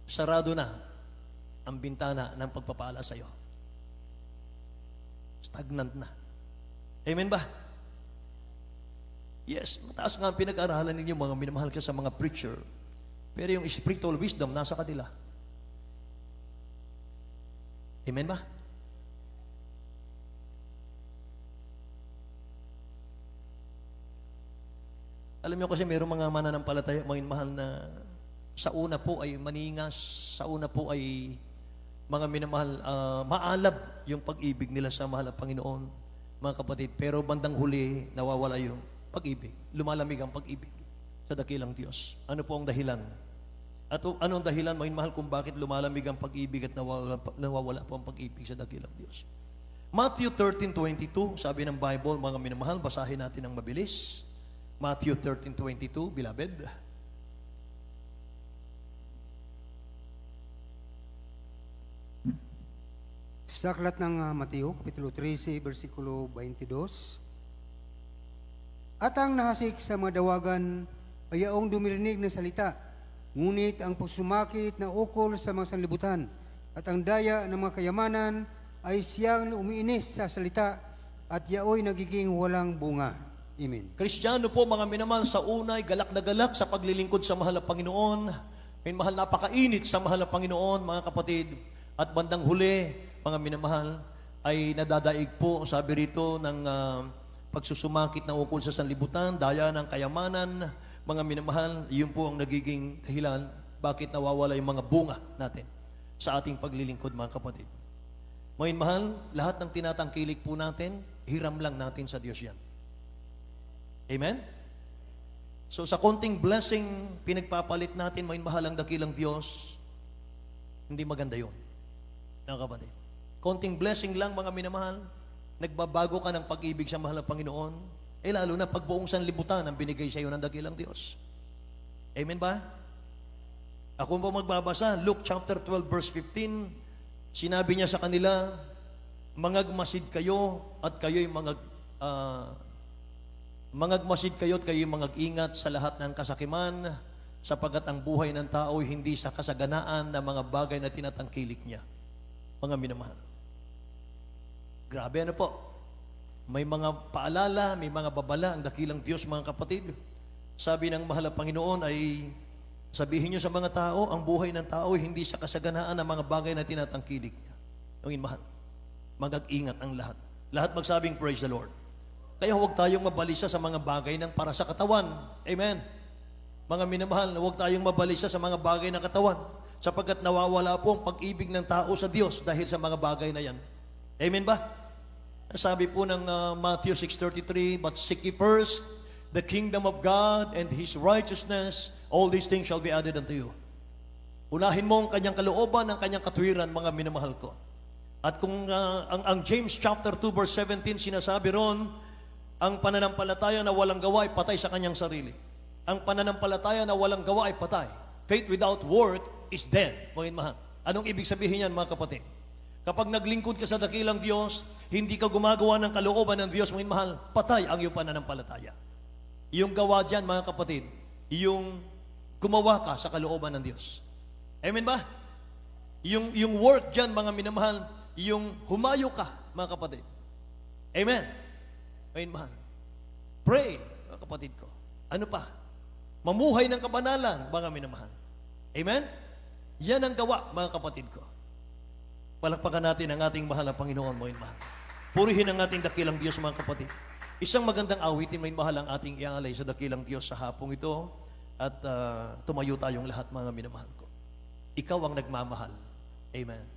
sarado na ang bintana ng pagpapala sa iyo. Stagnant na. Amen ba? Yes, mataas nga ang pinag-aralan ninyo, mga minamahal ka sa mga preacher. Pero yung spiritual wisdom, nasa kanila. Amen ba? Alam niyo kasi mayroong mga mananampalataya, mga minamahal na sa una po ay maningas, sa una po ay mga minamahal, maalab yung pag-ibig nila sa mahal na Panginoon, mga kapatid. Pero bandang huli, nawawala yung pag-ibig. Lumalamig ang pag-ibig sa dakilang Diyos. Ano po ang dahilan? At ano ang dahilan, mga mahal, kung bakit lumalamig ang pag-ibig at nawawala po ang pag-ibig sa dakilang Diyos? Matthew 13:22, sabi ng Bible, mga minamahal, basahin natin ng mabilis. Matthew 13:22, beloved. Sa aklat ng Mateo, Kapitulo 13, versikulo 22. At ang nahasik sa mga dawagan ay yaong dumirinig ng salita, ngunit ang pagsumakit na ukol sa mga sanlibutan at ang daya ng mga kayamanan ay siyang umiinis sa salita at yaoy nagiging walang bunga. Amen. Kristiyano po mga minamahal, sa unay, galak na galak sa paglilingkod sa mahal na Panginoon. May mahal, napakainit sa mahal na Panginoon, mga kapatid. At bandang huli, mga minamahal, ay nadadaig po, sabi rito, ng pagsusumakit na ukol sa sanlibutan, daya ng kayamanan, mga minamahal, yun po ang nagiging dahilan bakit nawawala yung mga bunga natin sa ating paglilingkod, mga kapatid. Mga mahal, lahat ng tinatangkilik po natin, hiram lang natin sa Diyos yan. Amen? So sa konting blessing, pinagpapalit natin, may mahal ang dakilang Diyos, hindi maganda yun. Mga kapatid. Konting blessing lang, mga minamahal, nagbabago ka ng pag-ibig sa mahal na Panginoon, lalo na pag buong sanlibutan ang binigay sa iyo ng dakilang Diyos. Amen ba? Ako po magbabasa, Luke chapter 12 verse 15, sinabi niya sa kanila, mangagmasid kayo at kayo'y mangagmasid kayo at kayo'y mangag-ingat sa lahat ng kasakiman, sapagat ang buhay ng tao ay hindi sa kasaganaan ng mga bagay na tinatangkilik niya. Mga minamahal. Grabe, ano po? May mga paalala, may mga babala ang dakilang Diyos, mga kapatid. Sabi ng mahal na Panginoon ay, sabihin niyo sa mga tao, ang buhay ng tao ay hindi sa kasaganaan ng mga bagay na tinatangkilik niya. Ang mahal. Mag-ingat ang lahat. Lahat magsabing praise the Lord. Kaya huwag tayong mabalisa sa mga bagay ng para sa katawan. Amen. Mga minamahal, huwag tayong mabalisa sa mga bagay ng katawan, sapagkat nawawala po ang pag-ibig ng tao sa Diyos dahil sa mga bagay na yan. Amen ba? Sabi po ng Matthew 6:33, but seek ye first the kingdom of God and His righteousness, all these things shall be added unto you. Unahin mo ang kanyang kalooban, ang kanyang katwiran, mga minamahal ko. At kung ang James chapter 2 verse 17 sinasabi ron, ang pananampalataya na walang gawa ay patay sa kanyang sarili. Ang pananampalataya na walang gawa ay patay. Faith without work is dead, mga minamahal. Anong ibig sabihin yan, mga kapatid? Kapag naglingkod ka sa dakilang Diyos, hindi ka gumagawa ng kalooban ng Diyos, mga minamahal, patay ang iyong pananampalataya. Yung gawa dyan, mga kapatid, yung gumawa ka sa kalooban ng Diyos. Amen ba? Yung work dyan, mga minamahal, yung humayo ka, mga kapatid. Amen. Amen, mahal. Pray, mga kapatid ko. Ano pa? Mamuhay ng kabanalan, mga minamahal. Amen? Yan ang gawa, mga kapatid ko. Palakpakan natin ang ating mahal na Panginoon, mga mahal. Purihin ang ating dakilang Diyos, mga kapatid. Isang magandang awitin, may mahal ang ating ialay sa dakilang Diyos sa hapong ito, at tumayo tayong lahat, mga minamahal ko. Ikaw ang nagmamahal. Amen.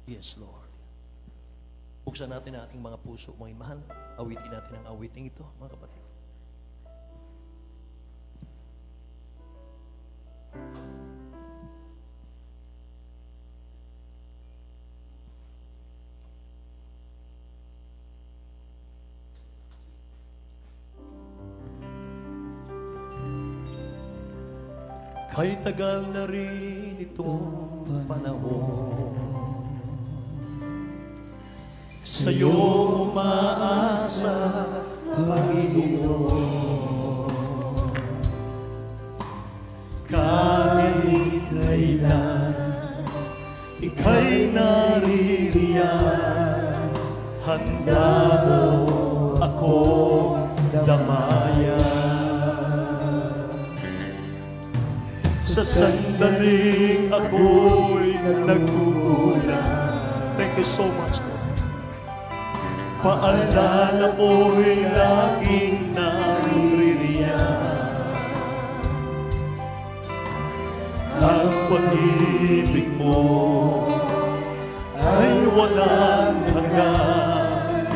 Yes, Lord. Buksan natin ang ating mga puso, mga mahal. Awitin natin ang awiting ito, mga kapatid. Kay tagal na rin itong panahon, sa'yo umaasa, Panginoon. Kahit kailan ika'y naririyan, handa mo akong damayan. Sa sandaling ako'y nagkukulang. Thank you so much, Lord. Paalala mo'y laging naririyan. Ang pag-ibig mo ay walang hanggan,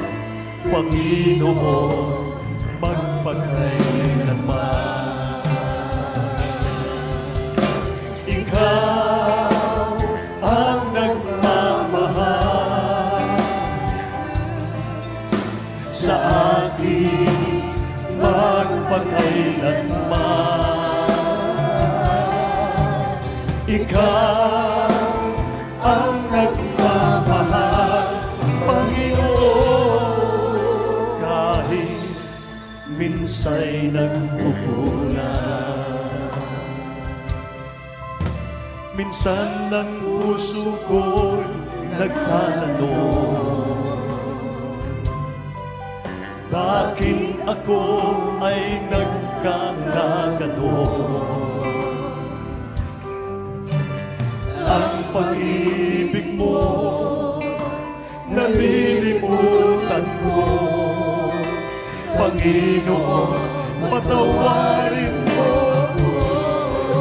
Panginoon, magpakailanman. Ikaw ang nagmamahal sa aking magpakailanman. Ikaw ang nagmamahal, Panginoon, kahit minsa'y nagkukulang. Minsan ng puso ko'y nagtatanong, bakit ako ay nagkakagano? Ang pag-ibig mo, nalilimutan ko. Panginoon, patawarin mo.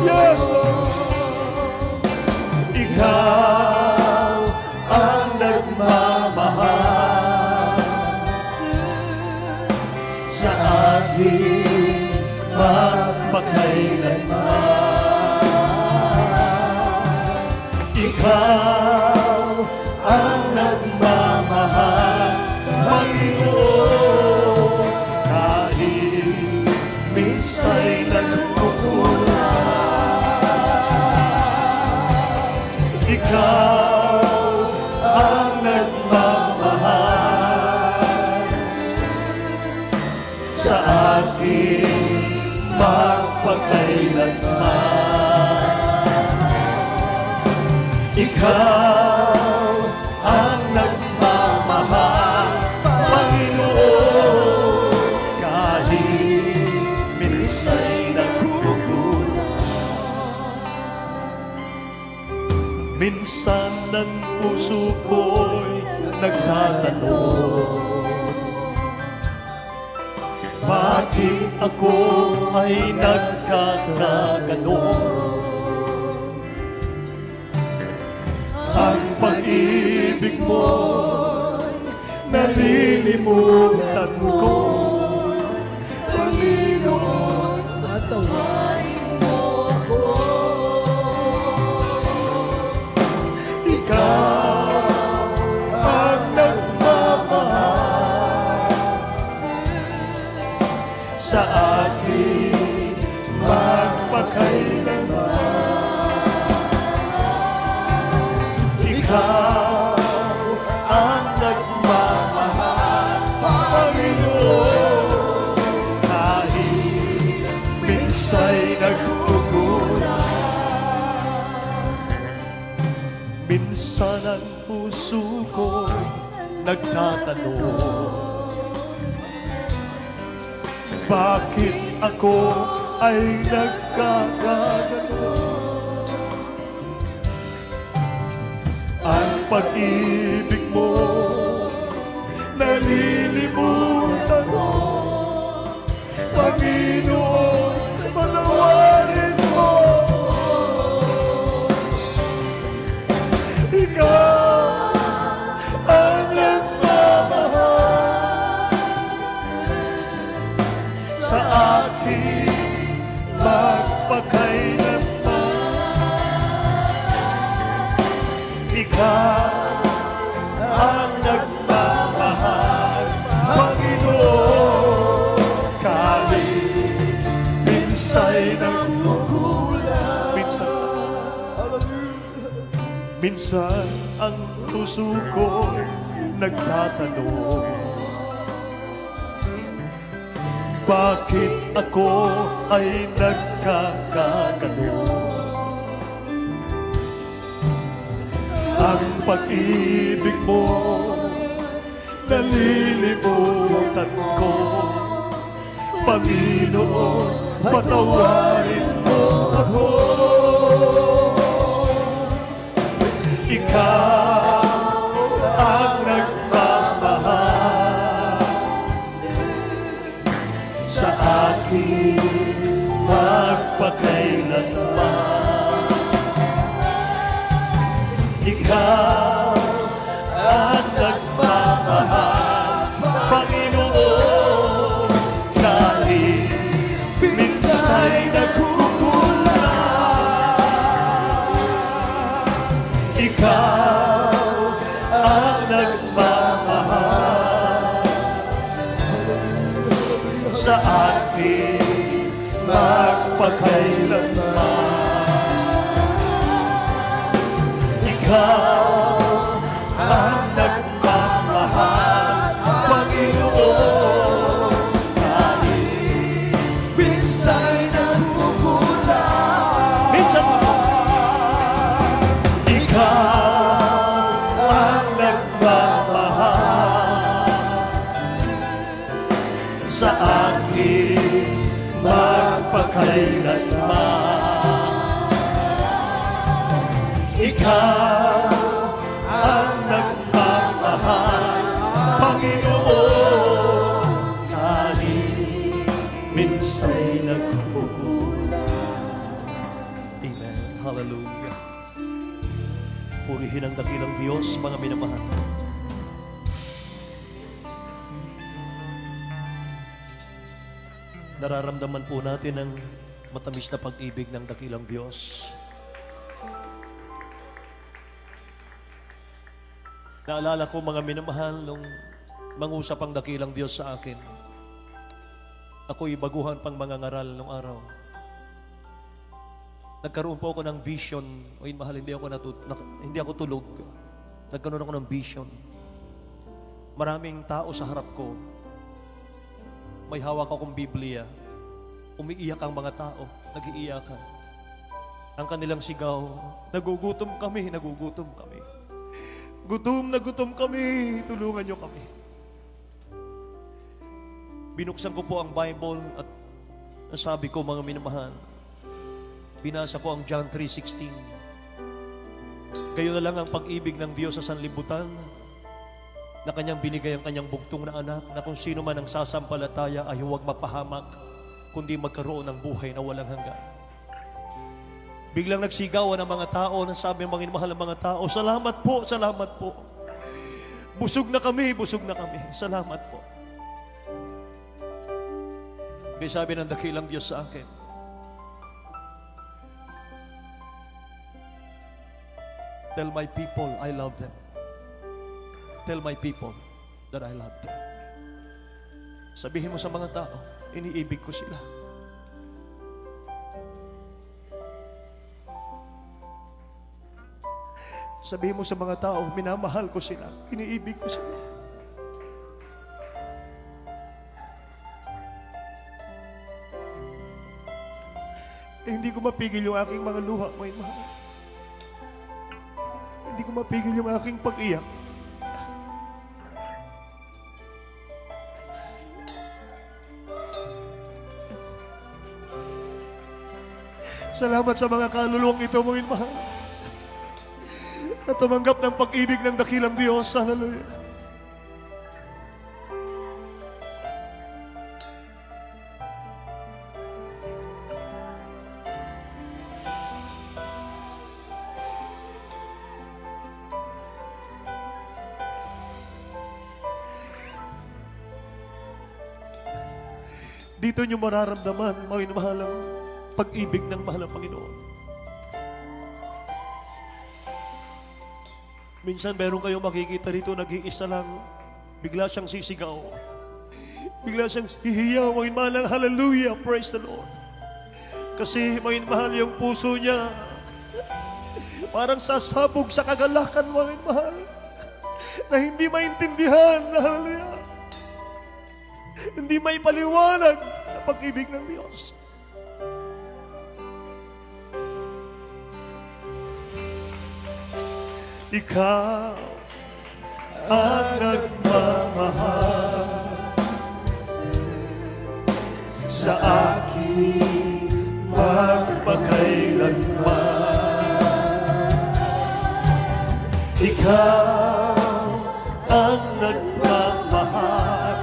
Yes, Lord! Ikaw ang nagmamahal sa akin magpakailanman. Ikaw ang nagmamahal, Panginoon, kahit minsa'y nagkukulang. Ikaw ang nagmamahal sa akin magpakailanman. Ikaw ang nagmamahal, Panginoon, kahit minsa'y nagkukulang. Minsan ng puso ko'y nagtatanong, bakit ako ay nagkakagano? Ang pag-ibig mo, nalilimutan ko. Panginoon, patawarin mo ako. Ikaw ang nagmamahal sa akin magpakailanman. Ikaw ang nagmamahal, Panginoon, kahit minsa'y nagkukulang. Minsan ang puso ko'y nagtatanong, bakit ako ay nagkakagano? Ang pag-ibig mo, nalilimutan ko. Panginoon, patawarin mo. Ikaw ang nagmamahal sa akin magpakailanman. Ikaw ang nagmamahal, Panginoon, kahit minsa'y nagkukulang. Minsan ang puso ko'y nagtatanong, bakit ako ay nagkakagano? Ang pag-ibig mo, nalilimutan ko. Panginoon, patawarin mo ako. Ikaw ang nagmamahal sa akin magpakailanman. Ikaw ang nagmamahal, Panginoon, kahit minsa'y nagkukulang. Ikaw ang nagmamahal sa akin magpakailanman. Ikaw ang nagmamahal, Panginoon, kahit minsan nagkukulang. Minsan ikaw ang nagmamahal sa akin magpakailanman. Ikaw ang nagmamahal, Panginoon, kahit minsa'y nagkukulang. Amen. Hallelujah. Purihin ang dakilang Diyos, mga minamahal. Nararamdaman po natin ang matamis na pag-ibig ng dakilang Diyos. Naalala ko, mga minamahal, nung mangusap ang dakilang Diyos sa akin. Ako'y baguhan pang mga ngaral nung araw. Nagkaroon po ako ng vision. Oy, mahal, hindi ako tulog. Nagkaroon ako ng vision. Maraming tao sa harap ko. May hawak akong Biblia. Umiiyak ang mga tao. Nag-iiyakan. Ang kanilang sigaw, nagugutom kami, nagugutom kami. Gutom na gutom kami, tulungan niyo kami. Binuksan ko po ang Bible at nasabi ko, mga minamahal, binasa ko ang John 3:16. Gayon na lang ang pag-ibig ng Diyos sa sanlibutan, na kanyang binigay ang kanyang bugtong na anak, na kung sino man ang sasampalataya ay huwag mapahamak, kundi magkaroon ng buhay na walang hanggan. Biglang nagsigawan ang mga tao, nasabi ang mga mahal ng mga tao, salamat po, salamat po. Busog na kami, salamat po. Kaya sabi ng dakilang Diyos sa akin, tell my people I love them. Tell my people that I love them. Sabihin mo sa mga tao, iniibig ko sila. Sabihin mo sa mga tao, minamahal ko sila, iniibig ko sila. Hindi ko mapigil yung aking mga luha, mga mahal. Hindi ko mapigil yung aking pag-iyak. Salamat sa mga kaluluwang ito, mga mahal, na tumanggap ng pag-ibig ng dakilang Diyos. Hallelujah. Dito nyo mararamdaman, mga mahal, ang pag-ibig ng mahal ng Panginoon. Minsan meron kayong makikita rito, nag-iisa lang, bigla siyang sisigaw. Bigla siyang hihiyaw, mga mahal, hallelujah, praise the Lord. Kasi mga mahal, yung puso niya, parang sasabog sa kagalakan, mga mahal, na hindi maintindihan, hallelujah. Hindi may paliwanag na pag-ibig ng Diyos. Ikaw ang nagmamahal sa akin magpakailanman. Ikaw ang nagmamahal,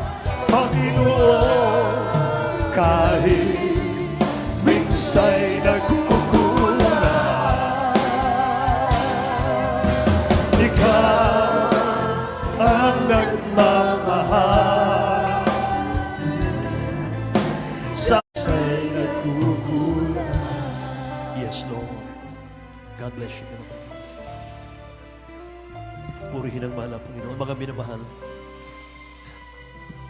Panginoon, kahit minsa'y nagkukulang. Ikaw ang nagmamahal sa minsa'y nagkukulang. Yes, Lord. God bless you. Purihin ang mahal na Panginoon. Mga minamahal,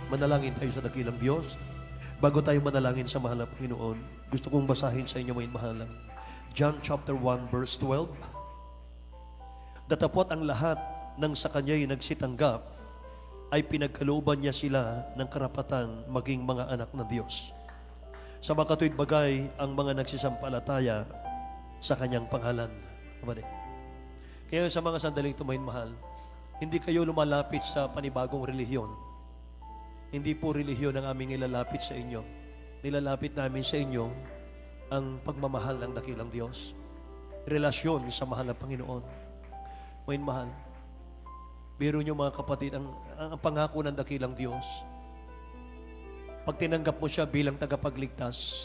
manalangin tayo sa dakilang Diyos. Bago tayo manalangin sa mahal na Panginoon, gusto kong basahin sa inyo mga mahalang. John chapter 1 verse 12. Datapot ang lahat ng sa kanya'y nagsitanggap ay pinagkalooban niya sila ng karapatan maging mga anak ng Diyos. Sa makatuwid bagay ang mga nagsisampalataya sa kanyang pangalan. Kapatid. Kaya sa mga sandaling tumayin mahal, hindi kayo lumalapit sa panibagong relihiyon. Hindi po relihiyon ang aming nilalapit sa inyo. Nilalapit namin sa inyo ang pagmamahal ng dakilang Diyos. Relasyon sa mahal na Panginoon. Ngayon mahal, biro nyo mga kapatid, ang pangako ng dakilang Diyos, pag tinanggap mo siya bilang tagapagligtas,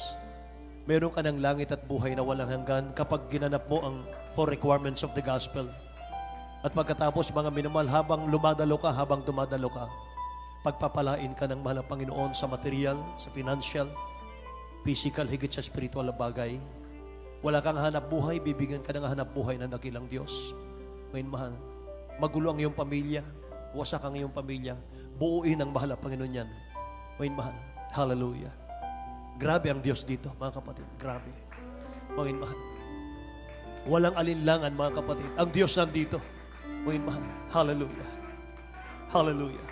meron ka ng langit at buhay na walang hanggan kapag ginanap mo ang 4 requirements of the gospel. At pagkatapos mga minamahal, habang dumadalo ka, pagpapalain ka ng mahal na Panginoon sa material, sa financial, physical, higit sa spiritual na bagay. Wala kang hanap buhay, bibigyan ka ng hanap buhay ng dakilang Diyos. Ngayon mahal, magulo ang iyong pamilya, wasak ang iyong pamilya, buuin ang mahal na Panginoon yan. Ngayon mahal, hallelujah. Grabe ang Diyos dito, mga kapatid, grabe. Ngayon mahal, walang alinlangan mga kapatid, ang Diyos nandito. Ngayon mahal, hallelujah. Hallelujah.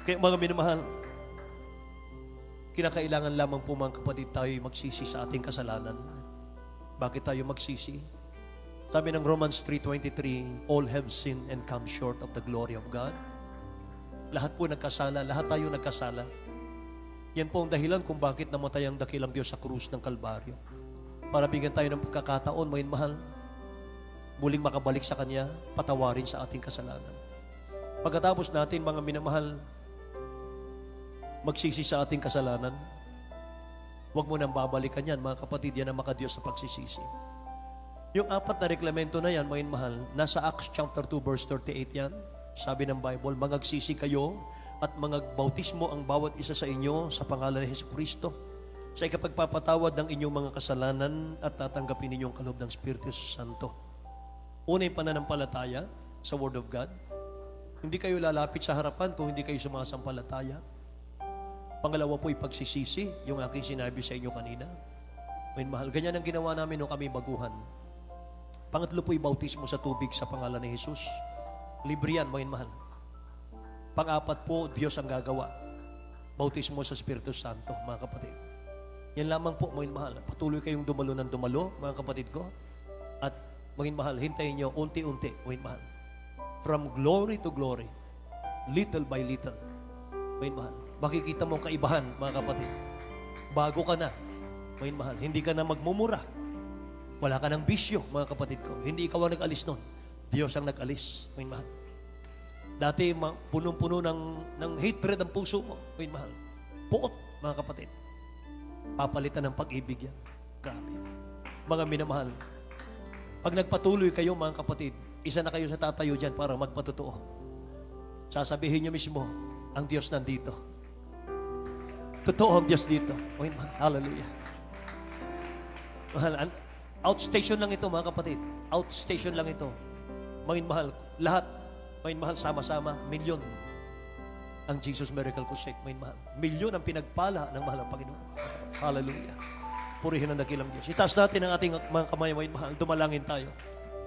Kaya mga minamahal, kinakailangan lamang po mga kapatid tayo magsisi sa ating kasalanan. Bakit tayo magsisi? Sabi ng Romans 3:23, all have sinned and come short of the glory of God. Lahat po nagkasala, lahat tayo nagkasala. Yan po ang dahilan kung bakit namatay ang dakilang Diyos sa krus ng Kalbaryo. Para bigyan tayo ng pagkakataon, mga mahal, muling makabalik sa Kanya, patawarin sa ating kasalanan. Pagkatapos natin, mga minamahal, magsisi sa ating kasalanan, huwag mo nang babalikan yan, mga kapatid, yan ang makadiyos sa pagsisisi. Yung 4 na reklamento na yan, mga mahal, nasa Acts chapter 2 verse 38 yan. Sabi ng Bible, mangagsisi kayo at mangagbautismo ang bawat isa sa inyo sa pangalan ni Jesucristo sa ikapagpapatawad ng inyong mga kasalanan at tatanggapin ninyong kaloob ng Espiritu Santo. Una yung pananampalataya sa Word of God. Hindi kayo lalapit sa harapan kung hindi kayo sumasampalataya. Pangalawa po, ipagsisisi, yung aking sinabi sa inyo kanina. May mahal, ganyan ang ginawa namin nung kami baguhan. Pangatlo po, ibautismo sa tubig sa pangalan ni Jesus. Libre yan, mga mahal. Pang-apat po, Diyos ang gagawa. Bautismo sa Espiritu Santo, mga kapatid. Yan lamang po, mga mahal. Patuloy kayong dumalo ng dumalo, mga kapatid ko. At mga mahal, hintayin nyo unti-unti, mga mahal. From glory to glory, little by little, mga mahal. Makikita mo kaibahan, mga kapatid. Bago ka na, mga mahal. Hindi ka na magmumura. Wala ka ng bisyo, mga kapatid ko. Hindi ikaw ang nag-alis nun. Diyos ang nag-alis, mga mahal. Dati, punong-puno ng hatred ang puso mo, mga mahal. Puot, mga kapatid. Papalitan ng pag-ibig yan. Grabe. Mga minamahal, pag nagpatuloy kayo, mga kapatid, isa na kayo sa tatayo dyan para magpatotoo. Sasabihin nyo mismo, ang Diyos nandito. Totoo ang Diyos dito. Okay, hallelujah. Mahal, outstation lang ito, mga kapatid. Outstation lang ito. Mga mahal, lahat, mga mahal, sama-sama, milyon ang Jesus Miracle Crusade. Mga mahal, milyon ang pinagpala ng mahal ng Panginoon. Hallelujah. Purihin ang dakilang Diyos. Itaas natin ang ating mga kamay, mga mahal. Dumalangin tayo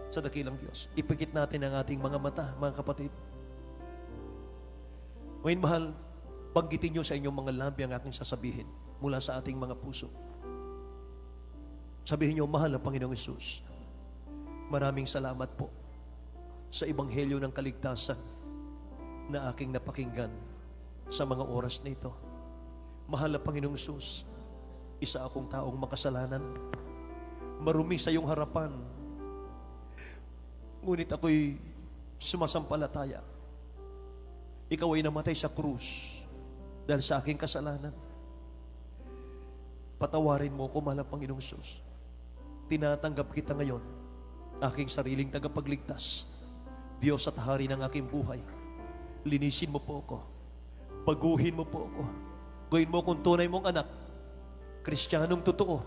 sa dakilang Diyos. Ipikit natin ang ating mga mata, mga kapatid. Mga mahal, banggitin nyo sa inyong mga labi ang aking sasabihin mula sa ating mga puso. Sabihin nyo, mahal na Panginoong Hesus, maraming salamat po sa ebanghelyo ng kaligtasan na aking napakinggan sa mga oras na ito. Mahal na Panginoong Hesus, isa akong taong makasalanan, marumi sa iyong harapan, ngunit ako'y sumasampalataya. Ikaw ay namatay sa krus dahil sa aking kasalanan. Patawarin mo ko, mahal na Panginoong Hesus. Tinatanggap kita ngayon, aking sariling tagapagligtas, Diyos at Hari ng aking buhay. Linisin mo po ako. Baguhin mo po ako. Gawin mo kung tunay mong anak, Kristiyanong totoo,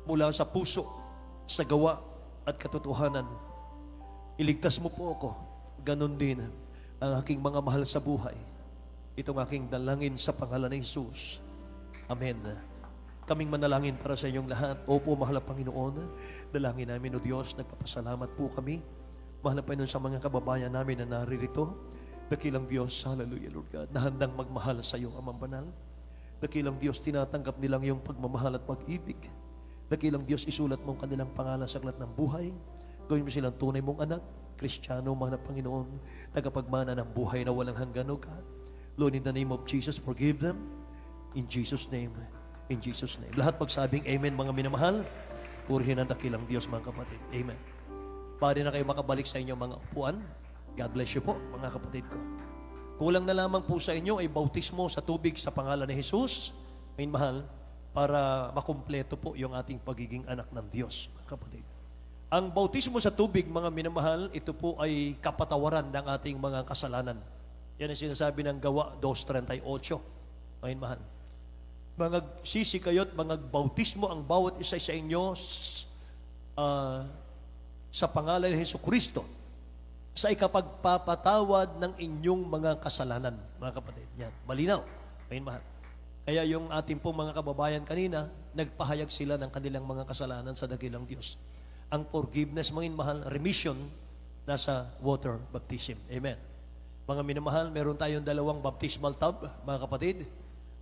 mula sa puso, sa gawa at katotohanan. Iligtas mo po ako. Ganon din ang aking mga mahal sa buhay. Itong aking dalangin sa pangalan ni Jesus. Amen. Kaming manalangin para sa inyong lahat. Opo, mahal na Panginoon. Dalangin namin, O Diyos, nagpapasalamat po kami. Mahal na Panginoon sa mga kababayan namin na naririto. Dakilang Diyos, hallelujah Lord God, na handang magmahal sa iyo, Amang Banal. Dakilang Diyos, tinatanggap nilang yung pagmamahal at pag-ibig. Dakilang Diyos, isulat mo ang kanilang pangalan sa aklat ng buhay. Gawin mo silang tunay mong anak, Kristiyano, mahal na Panginoon, tagapagmana ng buhay na walang hanggan, O God. Lord, in the name of Jesus, forgive them. In Jesus' name. In Jesus' name. Lahat magsabing amen, mga minamahal. Purihin ang dakilang Diyos, mga kapatid. Amen. Pwede na kayo makabalik sa inyong mga upuan. God bless you po, mga kapatid ko. Kulang na lamang po sa inyo ay bautismo sa tubig sa pangalan ni Jesus, may mahal, para makumpleto po yung ating pagiging anak ng Diyos, mga kapatid. Ang bautismo sa tubig, mga minamahal, ito po ay kapatawaran ng ating mga kasalanan. Yan ang sinasabi ng Gawa 2:38, mga mahal. Magsisi kayo't bautismo ang bawat isa sa inyo sa pangalan ni Jesucristo sa ikapagpapatawad ng inyong mga kasalanan, mga kapatid. Yan, malinaw. Ngayon, mahal. Kaya yung ating pong mga kababayan kanina, nagpahayag sila ng kanilang mga kasalanan sa dakilang Diyos. Ang forgiveness, mga mahal, remission, nasa water baptism. Amen. Mga minamahal, meron tayong 2 baptismal tub, mga kapatid.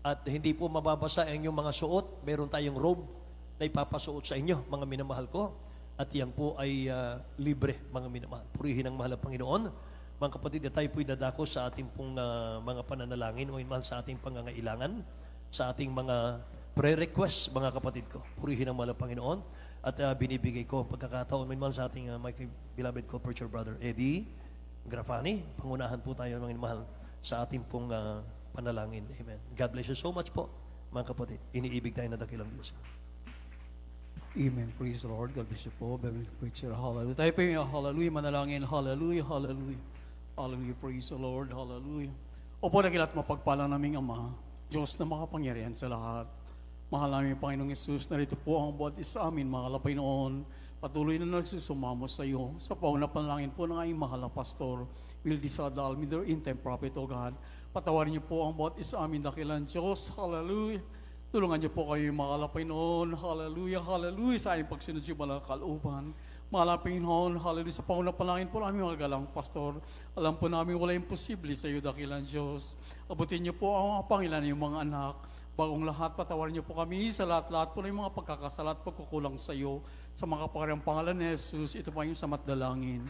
At hindi po mababasa ang inyong mga suot. Meron tayong robe na ipapasuot sa inyo, mga minamahal ko. At yan po ay libre, mga minamahal. Purihin ang mahal ng Panginoon. Mga kapatid, tayo po'y dadako sa ating pong mga pananalangin, mga mahal, sa ating pangangailangan, sa ating mga prayer requests, mga kapatid ko. Purihin ang mahal ng Panginoon. At binibigay ko ang pagkakataon, mga mahal, sa ating my beloved co-preacher brother Eddie Grafani. Pangunahan po tayo, mga mahal, sa ating pong panalangin. Amen. God bless you so much po, mga kapatid. Iniibig tayo na dakilang Diyos. Amen. Praise the Lord. God bless you po. Beloved preacher. Hallelujah. Tayo po yung hallelujah. Manalangin. Hallelujah. Hallelujah. Hallelujah. Praise the Lord. Hallelujah. Opo, nagilat mapagpala naming Ama, Diyos na makapangyarihan sa lahat. Mahal namin Panginoong Yesus, narito po ang bawat isa amin, mga kalapay noon. Patuloy na nagsusumamo sa iyo. Sa pauna panalangin po ng aming mahal na pastor, Will Disadal, Middle In-Time Prophet, O God. Patawarin niyo po ang bawat isa amin, dakilang Diyos. Hallelujah. Tulungan niyo po kayo mga kalapay noon. Hallelujah, hallelujah sa aming pagsunod sa mga kalooban. Malapin noon, hallelujah, sa pauna panalangin po namin mga galang pastor. Alam po namin wala imposible sa iyo, dakilang Diyos. Abutin niyo po ang mga Panginoon yung mga anak. Bagong lahat, patawarin niyo po kami sa lahat-lahat po ng mga pagkakasala at pagkukulang sa iyo. Sa mga kapakaryang pangalan ni Jesus, ito pa yung samat dalangin.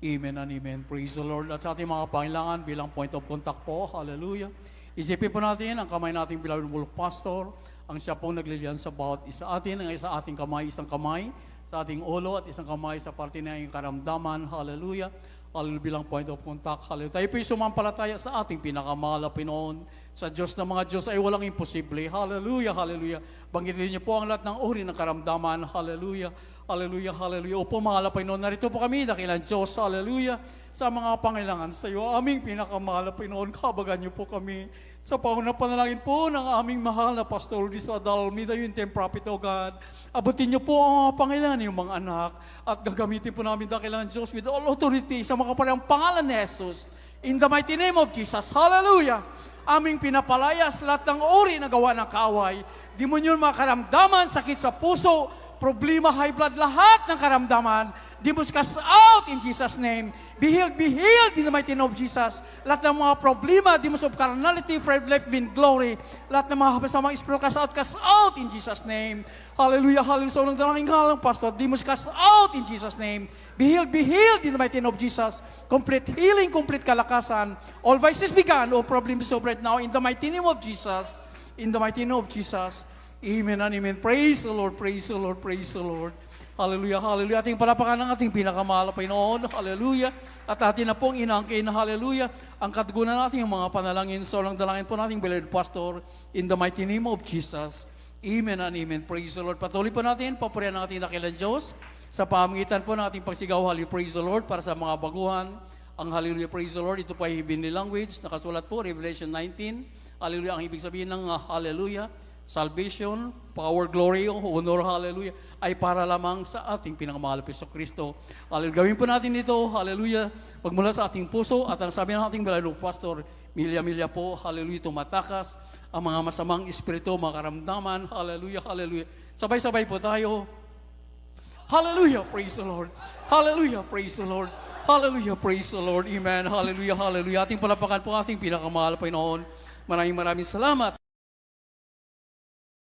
Amen and amen. Praise the Lord. At sa ating mga pangailangan bilang point of contact po, hallelujah. Isipin po natin ang kamay nating beloved pastor, ang siya pong naglilihan sa bawat isa atin, ang isa ating kamay, isang kamay sa ating ulo at isang kamay sa parte na yung karamdaman, hallelujah. Hallelujah, bilang point of contact, hallelujah. Tayo po yung sumampalataya sa ating pinakamahal na Pinoon. Sa Diyos na mga Diyos ay walang imposible, hallelujah, hallelujah. Banggitin niyo po ang lahat ng uri ng karamdaman, hallelujah. Hallelujah, hallelujah. Opo mga Panginoon, narito po kami, dakilang Diyos, hallelujah, sa mga pangailangan sa iyo. Aming pinakamahal na Panginoon, kabagan niyo po kami sa pauna panalangin po ng aming mahal na Pastor Disadal, Middle In-Time Prophet, O God. Abutin niyo po ang mga pangailangan ng mga anak at gagamitin po namin dakilang Diyos with all authority sa mga kaparehang pangalan ni Jesus. In the mighty name of Jesus, hallelujah. Aming pinapalayas lahat ng uri na gawa ng kaaway, demonyon, mga karamdaman, sakit sa puso, problema, high blood, lahat ng karamdaman, demons cast out in Jesus' name. Be healed in the mighty name of Jesus. Lahat ng mga problema, demons of carnality, afraid life, in glory. Lahat ng mga kapasamang espiritu cast out in Jesus' name. Hallelujah, hallelujah. So, nang dalangin nga lang, Pastor, demons cast out in Jesus' name. Be healed in the mighty name of Jesus. Complete healing, complete kalakasan. All vices be gone, all problems solved right now in the mighty name of Jesus. In the mighty name of Jesus. Amen and amen. Praise the Lord, praise the Lord, praise the Lord. Hallelujah, hallelujah. Ating palapakan ng ating pinakamahal na Panginoon. Hallelujah. At atin na pong inaangkin na hallelujah. Ang katugunan natin yung mga panalangin. So lang dalangin po nating beloved pastor in the mighty name of Jesus. Amen and amen. Praise the Lord. Patuloy po natin, papurihan ng ating dakilang Diyos sa pamagitan po ng ating pagsigaw, hallelujah, praise the Lord, para sa mga baguhan. Ang hallelujah, praise the Lord, ito po ay heavenly language. Nakasulat po, Revelation 19. Hallelujah, ang ibig sabihin ng hallelujah. salvation, power, glory, honor, hallelujah, ay para lamang sa ating pinakamahal na Hesus Kristo. Hallelujah. Gawin po natin ito, hallelujah, pagmula sa ating puso at ang sabi ng ating beloved pastor, milya-milya po, hallelujah, tumatakas ang mga masamang espiritu, mga karamdaman, hallelujah, hallelujah. Sabay-sabay po tayo. Hallelujah, praise the Lord. Hallelujah, praise the Lord. Hallelujah, praise the Lord. Amen. Hallelujah, hallelujah. Ating palapakan po ating pinakamahal na Panginoon. Maraming salamat.